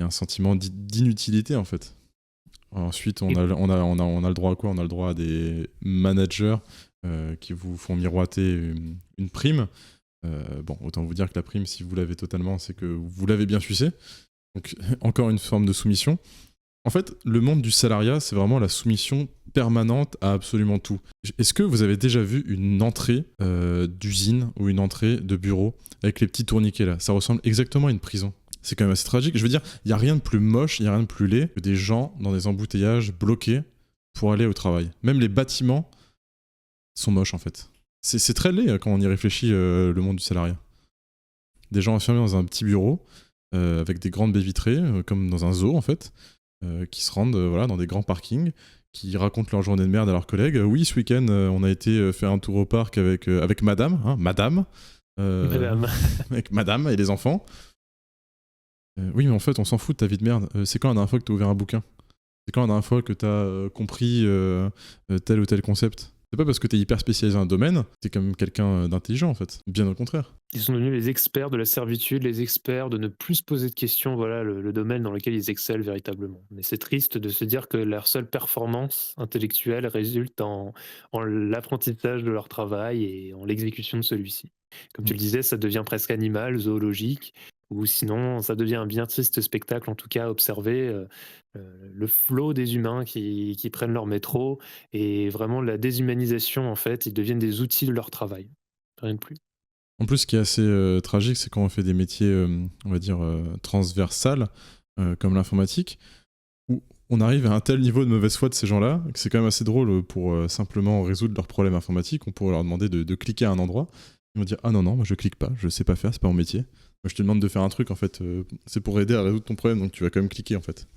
et un sentiment d'inutilité, en fait. Ensuite, on a le droit à quoi? On a le droit à des managers qui vous font miroiter une prime. Bon, autant vous dire que la prime, si vous l'avez totalement, c'est que vous l'avez bien sucé. Donc, encore une forme de soumission. En fait, le monde du salariat, c'est vraiment la soumission permanente à absolument tout. Est-ce que vous avez déjà vu une entrée d'usine ou une entrée de bureau avec les petits tourniquets là? Ça ressemble exactement à une prison. C'est quand même assez tragique. Je veux dire, il n'y a rien de plus moche, il n'y a rien de plus laid que des gens dans des embouteillages bloqués pour aller au travail. Même les bâtiments sont moches en fait. C'est très laid quand on y réfléchit, le monde du salariat. Des gens enfermés dans un petit bureau avec des grandes baies vitrées, comme dans un zoo en fait, qui se rendent voilà, dans des grands parkings, qui racontent leur journée de merde à leurs collègues. Oui, ce week-end, on a été faire un tour au parc avec madame, hein, madame, Madame. avec madame et les enfants. Oui, mais en fait, on s'en fout de ta vie de merde. C'est quand la dernière fois que tu as ouvert un bouquin? C'est quand la dernière fois que tu as compris tel ou tel concept? C'est pas parce que tu es hyper spécialisé dans un domaine, t'es quand même quelqu'un d'intelligent en fait. Bien au contraire. Ils sont devenus les experts de la servitude, les experts de ne plus se poser de questions, voilà le domaine dans lequel ils excellent véritablement. Mais c'est triste de se dire que leur seule performance intellectuelle résulte en l'apprentissage de leur travail et en l'exécution de celui-ci. Comme tu Mm. le disais, ça devient presque animal, zoologique, ou sinon ça devient un bien triste spectacle, en tout cas, observer le flot des humains qui prennent leur métro et vraiment la déshumanisation, en fait, ils deviennent des outils de leur travail, rien de plus. En plus, ce qui est assez tragique, c'est quand on fait des métiers, on va dire, transversales, comme l'informatique, où on arrive à un tel niveau de mauvaise foi de ces gens-là, que c'est quand même assez drôle pour simplement résoudre leurs problèmes informatiques. On pourrait leur demander de cliquer à un endroit. Ils vont dire: ah non, non, moi je clique pas, je sais pas faire, c'est pas mon métier. Moi je te demande de faire un truc, en fait, c'est pour aider à résoudre ton problème, donc tu vas quand même cliquer, en fait.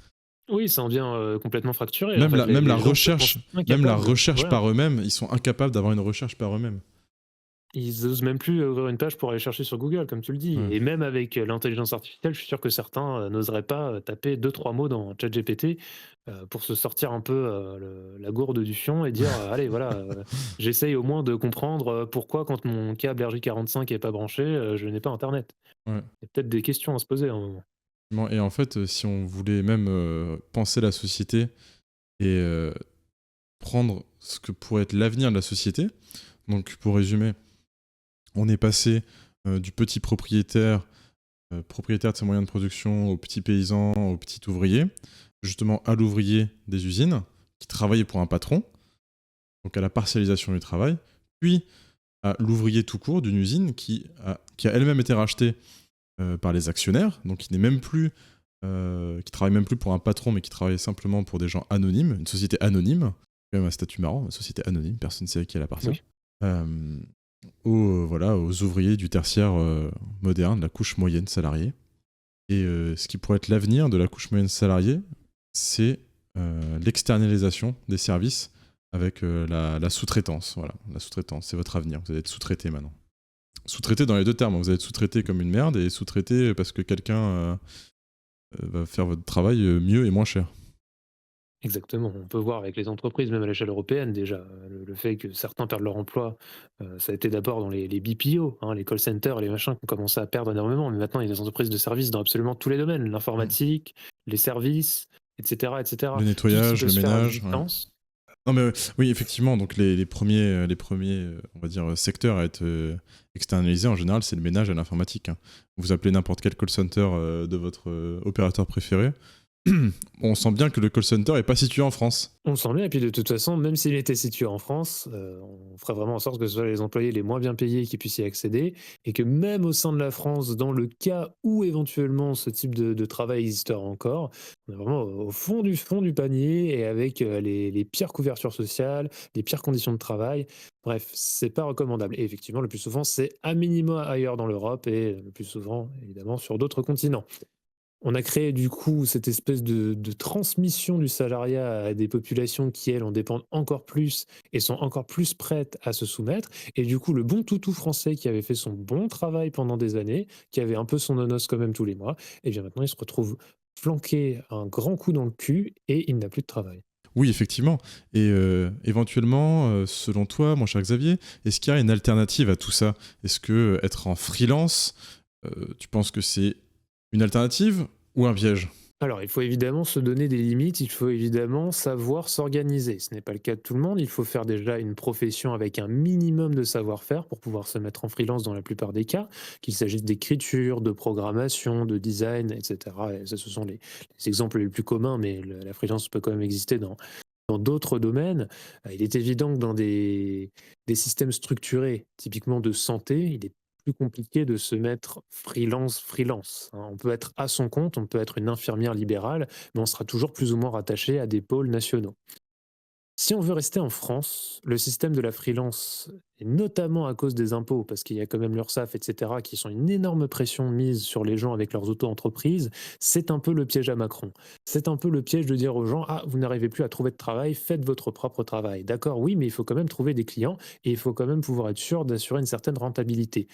Oui, ça en vient, complètement fracturé, en fait. Même la Les gens se recherche, pensent incapables. Voilà. par eux-mêmes, ils sont incapables d'avoir une recherche par eux-mêmes. Ils osent même plus ouvrir une page pour aller chercher sur Google, comme tu le dis. Ouais. Et même avec, l'intelligence artificielle, je suis sûr que certains, n'oseraient pas, taper deux trois mots dans ChatGPT, pour se sortir un peu, le la gourde du fion et dire: «Allez voilà, j'essaye au moins de comprendre, pourquoi quand mon câble RJ45 est pas branché, je n'ai pas internet». Ouais. Il y a peut-être des questions à se poser à un moment. Et en fait, si on voulait même penser la société et prendre ce que pourrait être l'avenir de la société. Donc, pour résumer, on est passé du petit propriétaire de ses moyens de production, au petit paysan, au petit ouvrier, justement à l'ouvrier des usines, qui travaillait pour un patron, donc à la partialisation du travail, puis à l'ouvrier tout court d'une usine qui a elle-même été rachetée par les actionnaires, donc qui travaille même plus pour un patron, mais qui travaille simplement pour des gens anonymes, une société anonyme, quand même un statut marrant, une société anonyme, personne ne sait à qui elle appartient. Oui. Aux ouvriers du tertiaire moderne, la couche moyenne salariée. Et ce qui pourrait être l'avenir de la couche moyenne salariée, c'est l'externalisation des services avec la sous-traitance. Voilà, la sous-traitance, c'est votre avenir. Vous allez être sous-traité maintenant. Sous-traité dans les deux termes. Vous allez être sous-traité comme une merde et sous-traité parce que quelqu'un va faire votre travail mieux et moins cher. Exactement, on peut voir avec les entreprises, même à l'échelle européenne déjà, le fait que certains perdent leur emploi, ça a été d'abord dans les BPO, hein, les call centers, les machins qui ont commencé à perdre énormément, mais maintenant il y a des entreprises de services dans absolument tous les domaines, l'informatique, les services, et cetera, et cetera. Le Tout ce qui nettoyage, peut le se faire à ménage. distance. Non mais oui, effectivement, donc les premiers on va dire, secteurs à être externalisés, en général, c'est le ménage et l'informatique. Hein. Vous appelez n'importe quel call center de votre opérateur préféré, on sent bien que le call center n'est pas situé en France. On le sent bien, et puis de toute façon, même s'il était situé en France, on ferait vraiment en sorte que ce soit les employés les moins bien payés qui puissent y accéder, et que même au sein de la France, dans le cas où éventuellement ce type de travail existera encore, on est vraiment au fond du panier, et avec les pires couvertures sociales, les pires conditions de travail. Bref, c'est pas recommandable. Et effectivement, le plus souvent, c'est à minima ailleurs dans l'Europe, et le plus souvent, évidemment, sur d'autres continents. On a créé du coup cette espèce de transmission du salariat à des populations qui, elles, en dépendent encore plus et sont encore plus prêtes à se soumettre. Et du coup, le bon toutou français qui avait fait son bon travail pendant des années, qui avait un peu son nonos quand même tous les mois, et bien maintenant il se retrouve flanqué un grand coup dans le cul et il n'a plus de travail. Oui, effectivement. Et éventuellement, selon toi, mon cher Xavier, est-ce qu'il y a une alternative à tout ça ? Est-ce que être en freelance, tu penses que c'est une alternative ou un piège ? Alors, il faut évidemment se donner des limites, il faut évidemment savoir s'organiser. Ce n'est pas le cas de tout le monde, il faut faire déjà une profession avec un minimum de savoir-faire pour pouvoir se mettre en freelance dans la plupart des cas, qu'il s'agisse d'écriture, de programmation, de design, etc. Et ça, ce sont les exemples les plus communs, mais la freelance peut quand même exister dans d'autres domaines. Il est évident que dans des systèmes structurés, typiquement de santé, il est plus compliqué de se mettre freelance, hein. On peut être à son compte, on peut être une infirmière libérale, mais on sera toujours plus ou moins rattaché à des pôles nationaux. Si on veut rester en France, le système de la freelance, et notamment à cause des impôts, parce qu'il y a quand même l'URSSAF, etc., qui sont une énorme pression mise sur les gens avec leurs auto-entreprises, c'est un peu le piège à Macron. C'est un peu le piège de dire aux gens: ah, vous n'arrivez plus à trouver de travail, faites votre propre travail. D'accord, oui, mais il faut quand même trouver des clients et il faut quand même pouvoir être sûr d'assurer une certaine rentabilité.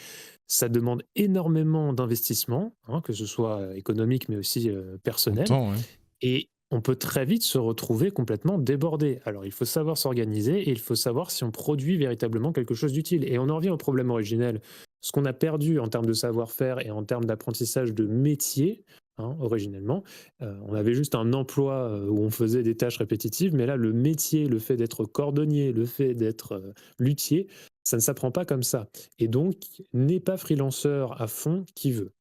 Ça demande énormément d'investissement, hein, que ce soit économique mais aussi personnel. Longtemps, ouais. Et on peut très vite se retrouver complètement débordé. Alors il faut savoir s'organiser et il faut savoir si on produit véritablement quelque chose d'utile. Et on en revient au problème originel. Ce qu'on a perdu en termes de savoir-faire et en termes d'apprentissage de métier, hein, originellement, on avait juste un emploi où on faisait des tâches répétitives, mais là, le métier, le fait d'être cordonnier, le fait d'être luthier, ça ne s'apprend pas comme ça. Et donc, n'est pas freelanceur à fond qui veut.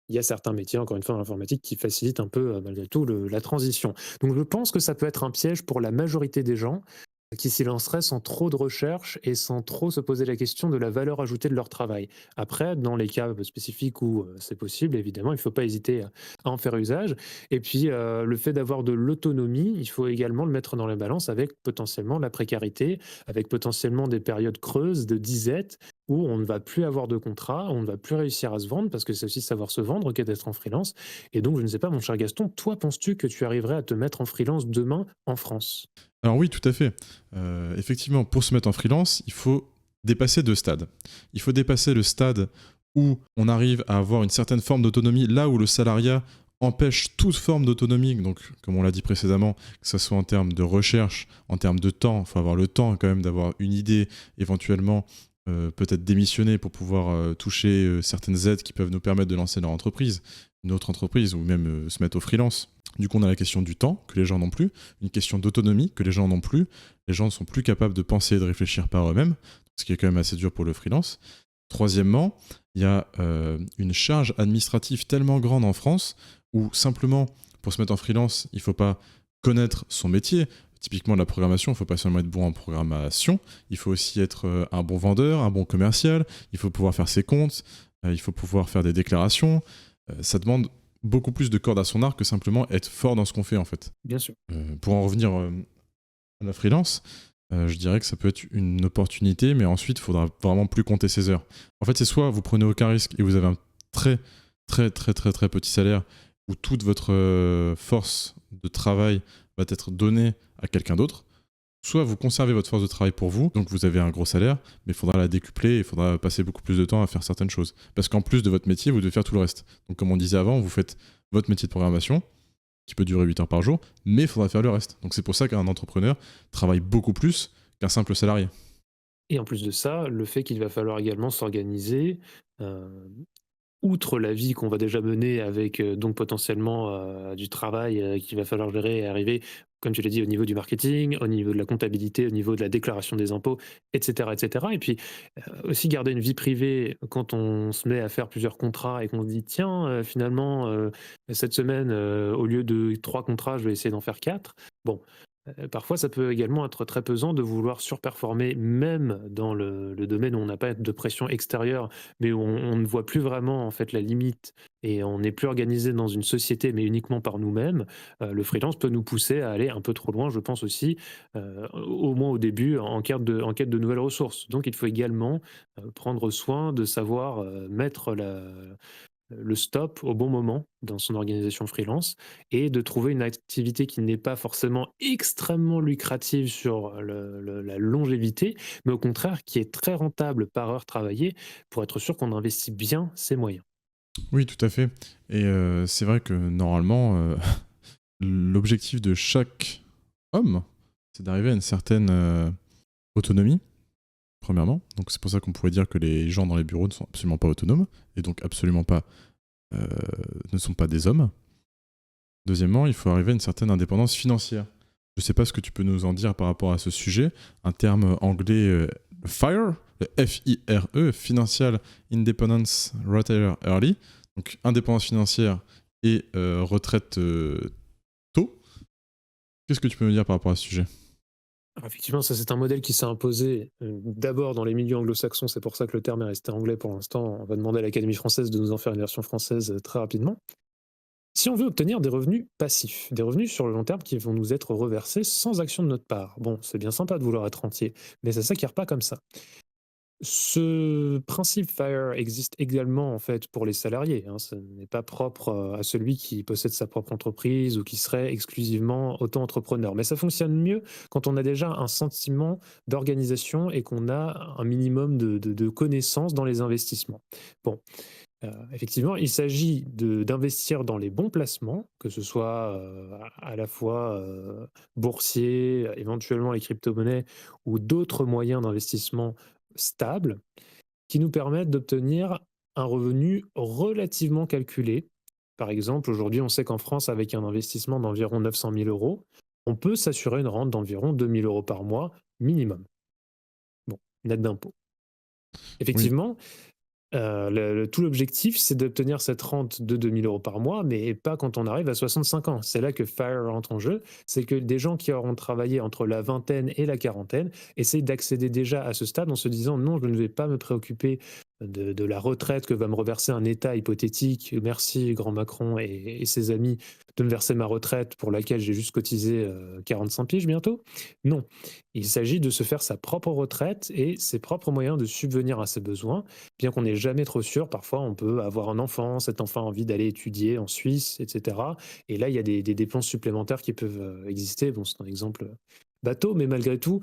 Il y a certains métiers, encore une fois, dans l'informatique, qui facilitent un peu, malgré tout, la transition. Donc je pense que ça peut être un piège pour la majorité des gens qui s'y lanceraient sans trop de recherche et sans trop se poser la question de la valeur ajoutée de leur travail. Après, dans les cas spécifiques où c'est possible, évidemment, il ne faut pas hésiter à en faire usage. Et puis, le fait d'avoir de l'autonomie, il faut également le mettre dans la balance avec potentiellement la précarité, avec potentiellement des périodes creuses de disette où on ne va plus avoir de contrat, on ne va plus réussir à se vendre, parce que c'est aussi savoir se vendre qu'est d'être en freelance. Et donc, je ne sais pas, mon cher Gaston, toi, penses-tu que tu arriverais à te mettre en freelance demain en France ? Alors oui, tout à fait. Effectivement, pour se mettre en freelance, il faut dépasser 2 stades. Il faut dépasser le stade où on arrive à avoir une certaine forme d'autonomie, là où le salariat empêche toute forme d'autonomie. Donc, comme on l'a dit précédemment, que ce soit en termes de recherche, en termes de temps, il faut avoir le temps quand même d'avoir une idée éventuellement peut-être démissionner pour pouvoir toucher certaines aides qui peuvent nous permettre de lancer leur entreprise, une autre entreprise, ou même se mettre au freelance. Du coup, on a la question du temps, que les gens n'ont plus, une question d'autonomie, que les gens n'ont plus. Les gens ne sont plus capables de penser et de réfléchir par eux-mêmes, ce qui est quand même assez dur pour le freelance. Troisièmement, il y a une charge administrative tellement grande en France où simplement, pour se mettre en freelance, il ne faut pas connaître son métier. Typiquement, la programmation, il ne faut pas seulement être bon en programmation, il faut aussi être un bon vendeur, un bon commercial, il faut pouvoir faire ses comptes, il faut pouvoir faire des déclarations. Ça demande beaucoup plus de cordes à son arc que simplement être fort dans ce qu'on fait, en fait. Bien sûr. Pour en revenir à la freelance, je dirais que ça peut être une opportunité, mais ensuite, il faudra vraiment plus compter ses heures. En fait, c'est soit vous prenez aucun risque et vous avez un très, très, très, très, très petit salaire où toute votre force de travail va être donnée à quelqu'un d'autre, soit vous conservez votre force de travail pour vous, donc vous avez un gros salaire, mais il faudra la décupler et il faudra passer beaucoup plus de temps à faire certaines choses. Parce qu'en plus de votre métier, vous devez faire tout le reste. Donc comme on disait avant, vous faites votre métier de programmation, qui peut durer 8 heures par jour, mais il faudra faire le reste. Donc c'est pour ça qu'un entrepreneur travaille beaucoup plus qu'un simple salarié. Et en plus de ça, le fait qu'il va falloir également s'organiser, heu, outre la vie qu'on va déjà mener avec, donc potentiellement, du travail, qu'il va falloir gérer et arriver, comme tu l'as dit, au niveau du marketing, au niveau de la comptabilité, au niveau de la déclaration des impôts et cetera et cetera et puis, aussi garder une vie privée quand on se met à faire plusieurs contrats et qu'on se dit: «Tiens, finalement, cette semaine, au lieu de 3 contrats, je vais essayer d'en faire 4». Bon, parfois, ça peut également être très pesant de vouloir surperformer, même dans le domaine où on n'a pas de pression extérieure, mais où on ne voit plus vraiment en fait la limite et on n'est plus organisé dans une société, mais uniquement par nous-mêmes. Le freelance peut nous pousser à aller un peu trop loin, je pense aussi, au moins au début, en quête de nouvelles ressources. Donc il faut également, prendre soin de savoir, mettre le stop au bon moment dans son organisation freelance et de trouver une activité qui n'est pas forcément extrêmement lucrative sur la longévité, mais au contraire qui est très rentable par heure travaillée pour être sûr qu'on investit bien ses moyens. Oui, tout à fait. Et c'est vrai que normalement, l'objectif de chaque homme, c'est d'arriver à une certaine autonomie, premièrement. Donc c'est pour ça qu'on pourrait dire que les gens dans les bureaux ne sont absolument pas autonomes, et donc absolument pas euh, ne sont pas des hommes. Deuxièmement, il faut arriver à une certaine indépendance financière. Je ne sais pas ce que tu peux nous en dire par rapport à ce sujet. Un terme anglais, FIRE, le FIRE, Financial Independence Retire Early, donc indépendance financière et retraite tôt. Qu'est-ce que tu peux nous dire par rapport à ce sujet? Alors effectivement, ça c'est un modèle qui s'est imposé d'abord dans les milieux anglo-saxons, c'est pour ça que le terme est resté anglais pour l'instant. On va demander à l'Académie française de nous en faire une version française très rapidement. Si on veut obtenir des revenus passifs, des revenus sur le long terme qui vont nous être reversés sans action de notre part, bon, c'est bien sympa de vouloir être rentier, mais ça s'acquiert pas comme ça. Ce principe FIRE existe également en fait pour les salariés, hein, ce n'est pas propre à celui qui possède sa propre entreprise ou qui serait exclusivement auto-entrepreneur. Mais ça fonctionne mieux quand on a déjà un sentiment d'organisation et qu'on a un minimum de connaissances dans les investissements. Bon, effectivement, il s'agit d'investir dans les bons placements, que ce soit, à la fois, boursier, éventuellement les cryptomonnaies ou d'autres moyens d'investissement stables, qui nous permettent d'obtenir un revenu relativement calculé. Par exemple, aujourd'hui, on sait qu'en France, avec un investissement d'environ 900 000 €, on peut s'assurer une rente d'environ 2 000 € par mois minimum. Bon, net d'impôts. Oui, Effectivement, tout l'objectif, c'est d'obtenir cette rente de 2 000 € par mois, mais pas quand on arrive à 65 ans. C'est là que FIRE entre en jeu. C'est que des gens qui auront travaillé entre la vingtaine et la quarantaine essayent d'accéder déjà à ce stade en se disant: «Non, je ne vais pas me préoccuper de la retraite que va me reverser un État hypothétique. Merci grand Macron et ses amis de me verser ma retraite pour laquelle j'ai juste cotisé, 45 piges bientôt». Non, il s'agit de se faire sa propre retraite et ses propres moyens de subvenir à ses besoins. Bien qu'on n'est jamais trop sûr, parfois on peut avoir un enfant, cet enfant a envie d'aller étudier en Suisse, et cetera. Et là, il y a des dépenses supplémentaires qui peuvent, exister. Bon, c'est un exemple, bateau, mais malgré tout,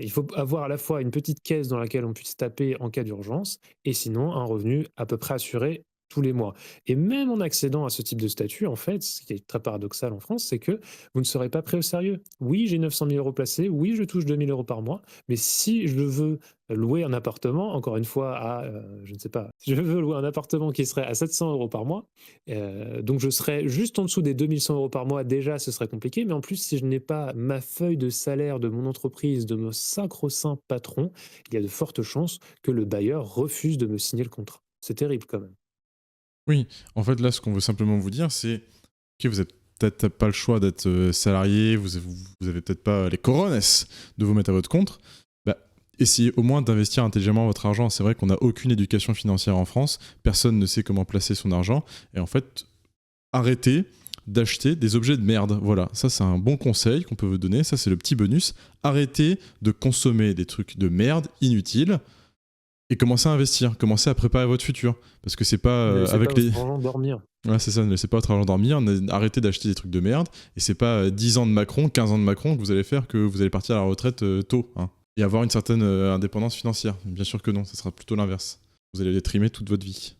il faut avoir à la fois une petite caisse dans laquelle on puisse taper en cas d'urgence et sinon un revenu à peu près assuré tous les mois. Et même en accédant à ce type de statut, en fait, ce qui est très paradoxal en France, c'est que vous ne serez pas pris au sérieux. Oui, j'ai 900 000 euros placés, oui, je touche 2 000 euros par mois, mais si je veux louer un appartement, encore une fois, à, je ne sais pas, si je veux louer un appartement qui serait à 700 euros par mois, donc je serais juste en dessous des 2 100 euros par mois, déjà, ce serait compliqué, mais en plus, si je n'ai pas ma feuille de salaire de mon entreprise, de mon sacro-saint patron, il y a de fortes chances que le bailleur refuse de me signer le contrat. C'est terrible quand même. Oui, en fait, là, ce qu'on veut simplement vous dire, c'est que vous n'avez peut-être pas le choix d'être salarié, vous avez peut-être pas les corones de vous mettre à votre compte. Bah, essayez au moins d'investir intelligemment votre argent. C'est vrai qu'on n'a aucune éducation financière en France, personne ne sait comment placer son argent, et en fait, arrêtez d'acheter des objets de merde. Voilà, ça c'est un bon conseil qu'on peut vous donner, ça c'est le petit bonus. Arrêtez de consommer des trucs de merde inutiles et commencez à investir, commencez à préparer votre futur. Parce que c'est pas Ne laissez pas avec les... votre argent dormir. Ouais, c'est ça, ne laissez pas votre argent dormir, arrêtez d'acheter des trucs de merde, et c'est pas 10 ans de Macron, 15 ans de Macron que vous allez faire que vous allez partir à la retraite tôt, hein, et avoir une certaine indépendance financière. Bien sûr que non, ça sera plutôt l'inverse. Vous allez les trimer toute votre vie,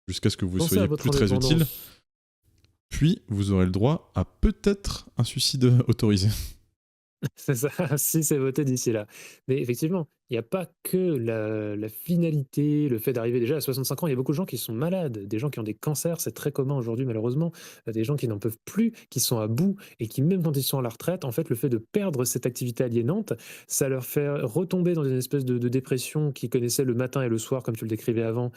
jusqu'à ce que vous Pensez à soyez votre plus très utile, indépendance. puis vous aurez le droit à peut-être un suicide autorisé. C'est ça, si c'est voté d'ici là. Mais effectivement, il n'y a pas que la finalité, le fait d'arriver déjà à 65 ans. Il y a beaucoup de gens qui sont malades, des gens qui ont des cancers, c'est très commun aujourd'hui malheureusement, des gens qui n'en peuvent plus, qui sont à bout et qui même quand ils sont à la retraite, en fait, le fait de perdre cette activité aliénante, ça leur fait retomber dans une espèce de dépression qu'ils connaissaient le matin et le soir, comme tu le décrivais avant,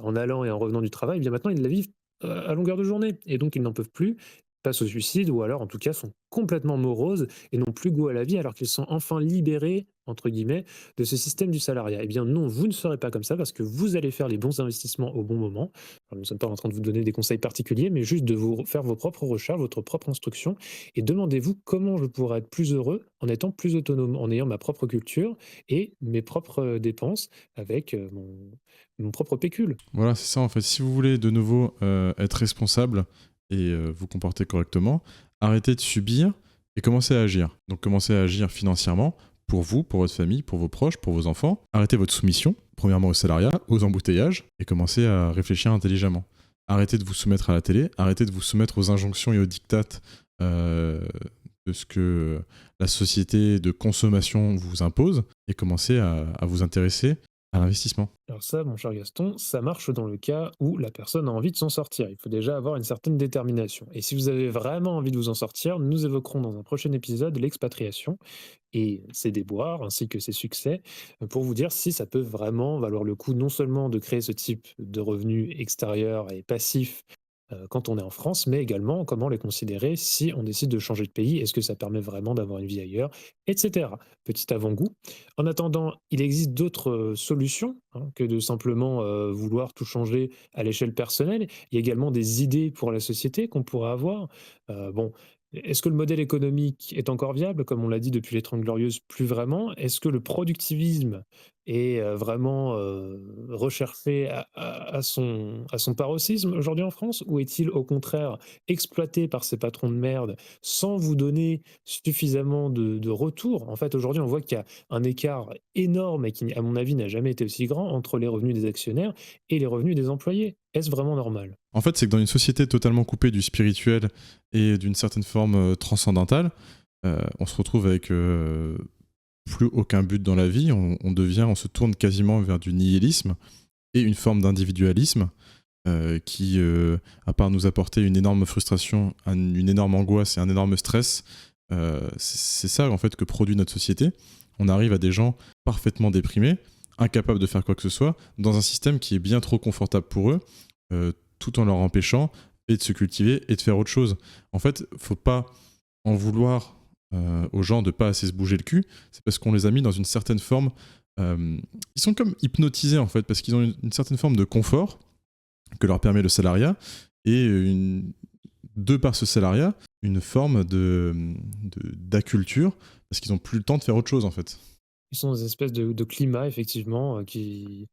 en allant et en revenant du travail. Eh bien maintenant, ils la vivent, à longueur de journée et donc ils n'en peuvent plus, passent au suicide ou alors en tout cas sont complètement moroses et n'ont plus goût à la vie alors qu'ils sont enfin libérés, entre guillemets, de ce système du salariat. Eh bien non, vous ne serez pas comme ça parce que vous allez faire les bons investissements au bon moment. Alors, nous ne sommes pas en train de vous donner des conseils particuliers, mais juste de vous faire vos propres recherches, votre propre instruction, et demandez-vous comment je pourrais être plus heureux en étant plus autonome, en ayant ma propre culture et mes propres dépenses avec mon propre pécule. Voilà, c'est ça en fait. Si vous voulez de nouveau être responsable et vous comporter correctement, arrêtez de subir et commencez à agir. Donc commencez à agir financièrement pour vous, pour votre famille, pour vos proches, pour vos enfants. Arrêtez votre soumission, premièrement au salariat, aux embouteillages, et commencez à réfléchir intelligemment. Arrêtez de vous soumettre à la télé, arrêtez de vous soumettre aux injonctions et aux dictates euh, de ce que la société de consommation vous impose, et commencez à vous intéresser à l'investissement. Alors ça, mon cher Gaston, ça marche dans le cas où la personne a envie de s'en sortir. Il faut déjà avoir une certaine détermination. Et si vous avez vraiment envie de vous en sortir, nous évoquerons dans un prochain épisode l'expatriation et ses déboires ainsi que ses succès pour vous dire si ça peut vraiment valoir le coup non seulement de créer ce type de revenus extérieurs et passifs quand on est en France, mais également comment les considérer si on décide de changer de pays. Est-ce que ça permet vraiment d'avoir une vie ailleurs, etc. Petit avant-goût. En attendant, il existe d'autres solutions hein, que de simplement vouloir tout changer à l'échelle personnelle. Il y a également des idées pour la société qu'on pourrait avoir. Bon, est-ce que le modèle économique est encore viable? Comme on l'a dit depuis les Trente Glorieuses, plus vraiment. Est-ce que le productivisme est vraiment recherché à son paroxysme aujourd'hui en France? Ou est-il au contraire exploité par ces patrons de merde sans vous donner suffisamment de retour? En fait, aujourd'hui, on voit qu'il y a un écart énorme et qui, à mon avis, n'a jamais été aussi grand entre les revenus des actionnaires et les revenus des employés. Est-ce vraiment normal? En fait, c'est que dans une société totalement coupée du spirituel et d'une certaine forme transcendantale, on se retrouve avec plus aucun but dans la vie. On se tourne quasiment vers du nihilisme et une forme d'individualisme qui, à part nous apporter une énorme frustration, une énorme angoisse et un énorme stress, c'est ça en fait que produit notre société. On arrive à des gens parfaitement déprimés, incapables de faire quoi que ce soit, dans un système qui est bien trop confortable pour eux, tout en leur empêchant et de se cultiver et de faire autre chose. En fait, faut pas en vouloir aux gens de pas assez se bouger le cul, c'est parce qu'on les a mis dans une certaine forme. Ils sont comme hypnotisés en fait, parce qu'ils ont une certaine forme de confort que leur permet le salariat et de par ce salariat, une forme d'acculture, parce qu'ils n'ont plus le temps de faire autre chose en fait. Ils sont dans une espèce de climat, effectivement, qui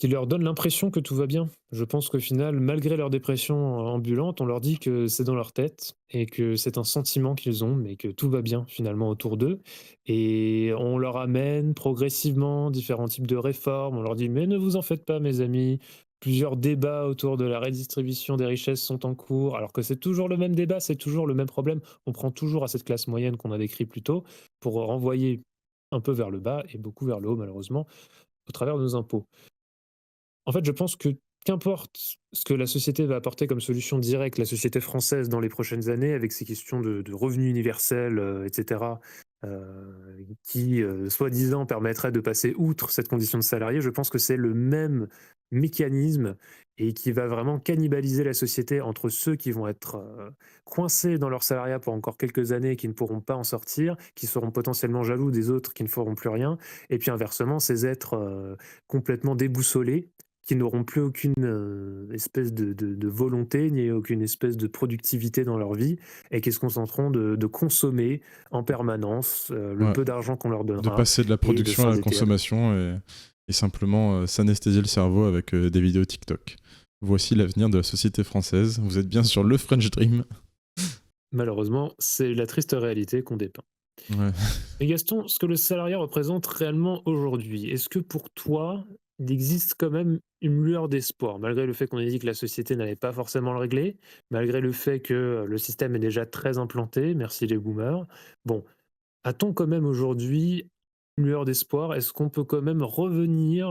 leur donne l'impression que tout va bien. Je pense qu'au final, malgré leur dépression ambulante, on leur dit que c'est dans leur tête et que c'est un sentiment qu'ils ont, mais que tout va bien finalement autour d'eux. Et on leur amène progressivement différents types de réformes. On leur dit, mais ne vous en faites pas, mes amis, Plusieurs débats autour de la redistribution des richesses sont en cours, alors que c'est toujours le même débat, c'est toujours le même problème. On prend toujours à cette classe moyenne qu'on a décrit plus tôt pour renvoyer un peu vers le bas et beaucoup vers le haut malheureusement, au travers de nos impôts. En fait, je pense que qu'importe ce que la société va apporter comme solution directe, la société française dans les prochaines années, avec ces questions de revenus universels, etc., qui, soi-disant, permettraient de passer outre cette condition de salarié, je pense que c'est le même mécanisme et qui va vraiment cannibaliser la société entre ceux qui vont être coincés dans leur salariat pour encore quelques années et qui ne pourront pas en sortir, qui seront potentiellement jaloux des autres qui ne feront plus rien, et puis inversement, ces êtres complètement déboussolés qui n'auront plus aucune, espèce de volonté, ni aucune espèce de productivité dans leur vie et qui se contenteront de consommer en permanence, le Ouais. peu d'argent qu'on leur De donnera passer de la et de production à la s'endetter avec. consommation et simplement s'anesthésier le cerveau avec des vidéos TikTok. Voici l'avenir de la société française. Vous êtes bien sur le French Dream. Malheureusement, c'est la triste réalité qu'on dépeint. Ouais. Mais Gaston, ce que le salariat représente réellement aujourd'hui, est-ce que pour toi, il existe quand même une lueur d'espoir, malgré le fait qu'on ait dit que la société n'allait pas forcément le régler, malgré le fait que le système est déjà très implanté, merci les boomers. Bon, a-t-on quand même aujourd'hui une lueur d'espoir? Est-ce qu'on peut quand même revenir,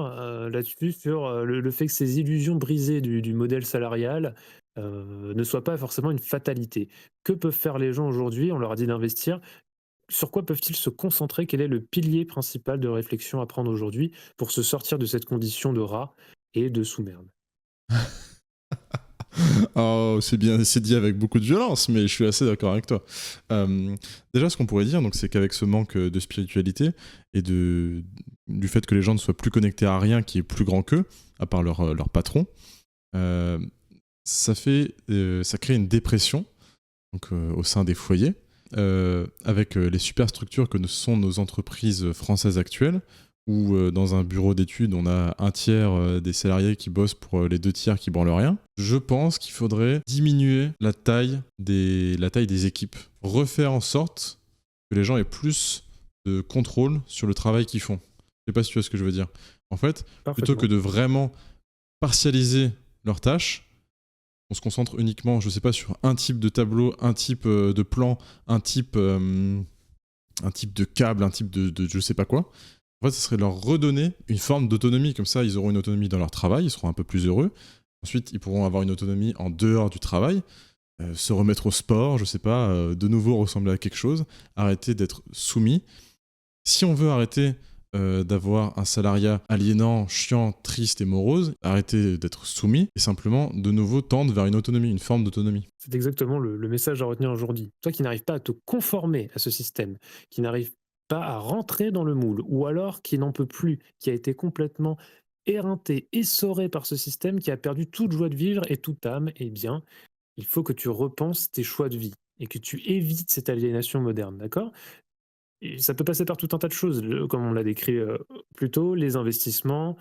là-dessus sur, le fait que ces illusions brisées du modèle salarial, ne soient pas forcément une fatalité? Que peuvent faire les gens aujourd'hui? On leur a dit d'investir. Sur quoi peuvent-ils se concentrer? Quel est le pilier principal de réflexion à prendre aujourd'hui pour se sortir de cette condition de rat et de sous-merde? Oh, c'est bien, c'est dit avec beaucoup de violence, mais je suis assez d'accord avec toi. Déjà, ce qu'on pourrait dire, donc, c'est qu'avec ce manque de spiritualité et du fait que les gens ne soient plus connectés à rien qui est plus grand qu'eux, à part leur patron, euh, ça crée une dépression donc, au sein des foyers, avec les superstructures que sont nos entreprises françaises actuelles, où dans un bureau d'études, on a un tiers des salariés qui bossent pour les deux tiers qui branlent rien. Je pense qu'il faudrait diminuer la taille des équipes. Refaire en sorte que les gens aient plus de contrôle sur le travail qu'ils font. Je sais pas si tu vois ce que je veux dire. En fait, plutôt que Parfaitement. de vraiment partialiser leurs tâches, on se concentre uniquement, je sais pas, sur un type de tableau, un type de plan, un type de câble, un type de je sais pas quoi. En fait, ce serait leur redonner une forme d'autonomie. Comme ça, ils auront une autonomie dans leur travail, ils seront un peu plus heureux. Ensuite, ils pourront avoir une autonomie en dehors du travail, se remettre au sport, je sais pas, de nouveau ressembler à quelque chose, arrêter d'être soumis. Si on veut arrêter d'avoir un salariat aliénant, chiant, triste et morose, arrêter d'être soumis et simplement de nouveau tendre vers une autonomie, une forme d'autonomie. C'est exactement le message à retenir aujourd'hui. Toi qui n'arrives pas à te conformer à ce système, qui n'arrive pas à rentrer dans le moule, ou alors qui n'en peut plus, qui a été complètement éreinté, essoré par ce système, qui a perdu toute joie de vivre et toute âme, eh bien, il faut que tu repenses tes choix de vie et que tu évites cette aliénation moderne, d'accord? Et ça peut passer par tout un tas de choses, comme on l'a décrit plus tôt, les investissements.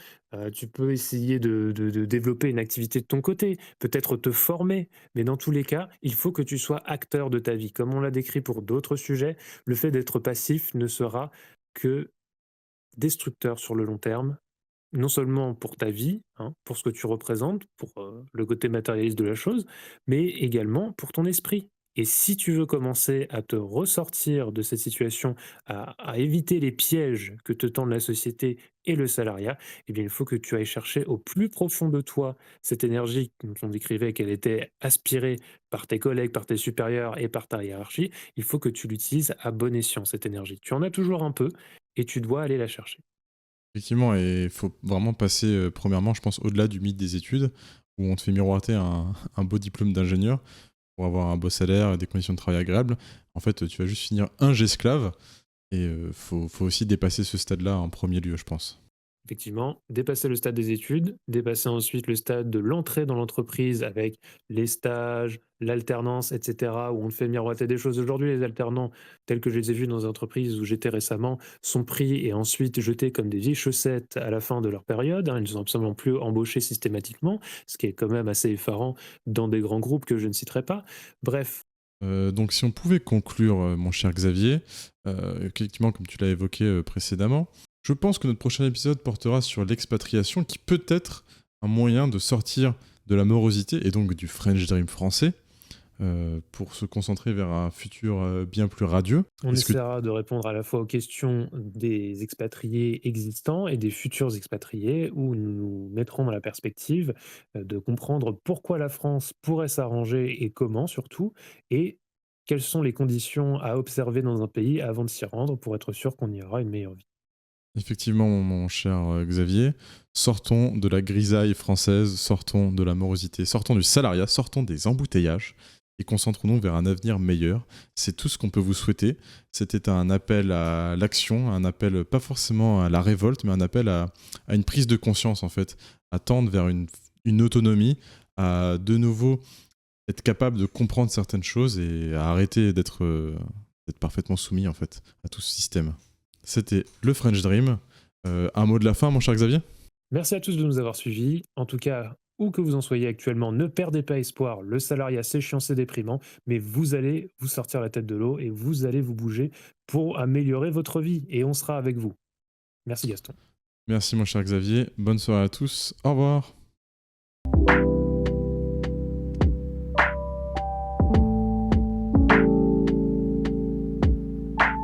Tu peux essayer de développer une activité de ton côté, peut-être te former, mais dans tous les cas, il faut que tu sois acteur de ta vie. Comme on l'a décrit pour d'autres sujets, le fait d'être passif ne sera que destructeur sur le long terme, non seulement pour ta vie, hein, pour ce que tu représentes, pour le côté matérialiste de la chose, mais également pour ton esprit. Et si tu veux commencer à te ressortir de cette situation, à éviter les pièges que te tendent la société et le salariat, eh bien, il faut que tu ailles chercher au plus profond de toi cette énergie dont on décrivait qu'elle était aspirée par tes collègues, par tes supérieurs et par ta hiérarchie. Il faut que tu l'utilises à bon escient, cette énergie. Tu en as toujours un peu et tu dois aller la chercher. Effectivement, et il faut vraiment passer, premièrement, je pense, au-delà du mythe des études, où on te fait miroiter un beau diplôme d'ingénieur pour avoir un beau salaire, des conditions de travail agréables. En fait, tu vas juste finir un esclave, et faut aussi dépasser ce stade-là en premier lieu, je pense. Effectivement, dépasser le stade des études, dépasser ensuite le stade de l'entrée dans l'entreprise avec les stages, l'alternance, etc., où on te fait miroiter des choses. Aujourd'hui, les alternants, tels que je les ai vus dans les entreprises où j'étais récemment, sont pris et ensuite jetés comme des vieilles chaussettes à la fin de leur période, hein. Ils ne sont absolument plus embauchés systématiquement, ce qui est quand même assez effarant dans des grands groupes que je ne citerai pas. Bref, Donc si on pouvait conclure, mon cher Xavier, effectivement, comme tu l'as évoqué précédemment, je pense que notre prochain épisode portera sur l'expatriation qui peut-être un moyen de sortir de la morosité et donc du French Dream français pour se concentrer vers un futur bien plus radieux. On Est-ce que essaiera de répondre à la fois aux questions des expatriés existants et des futurs expatriés, où nous nous mettrons dans la perspective de comprendre pourquoi la France pourrait s'arranger et comment surtout, et quelles sont les conditions à observer dans un pays avant de s'y rendre pour être sûr qu'on y aura une meilleure vie. Effectivement, mon cher Xavier, sortons de la grisaille française, sortons de la morosité, sortons du salariat, sortons des embouteillages et concentrons-nous vers un avenir meilleur. C'est tout ce qu'on peut vous souhaiter. C'était un appel à l'action, un appel pas forcément à la révolte, mais un appel à une prise de conscience en fait, à tendre vers une autonomie, à de nouveau être capable de comprendre certaines choses et à arrêter d'être parfaitement soumis en fait à tout ce système. C'était le French Dream. Un mot de la fin, mon cher Xavier? Merci à tous de nous avoir suivis. En tout cas, où que vous en soyez actuellement, ne perdez pas espoir. Le salariat, c'est chiant, c'est déprimant, mais vous allez vous sortir la tête de l'eau et vous allez vous bouger pour améliorer votre vie. Et on sera avec vous. Merci Gaston. Merci, mon cher Xavier. Bonne soirée à tous. Au revoir.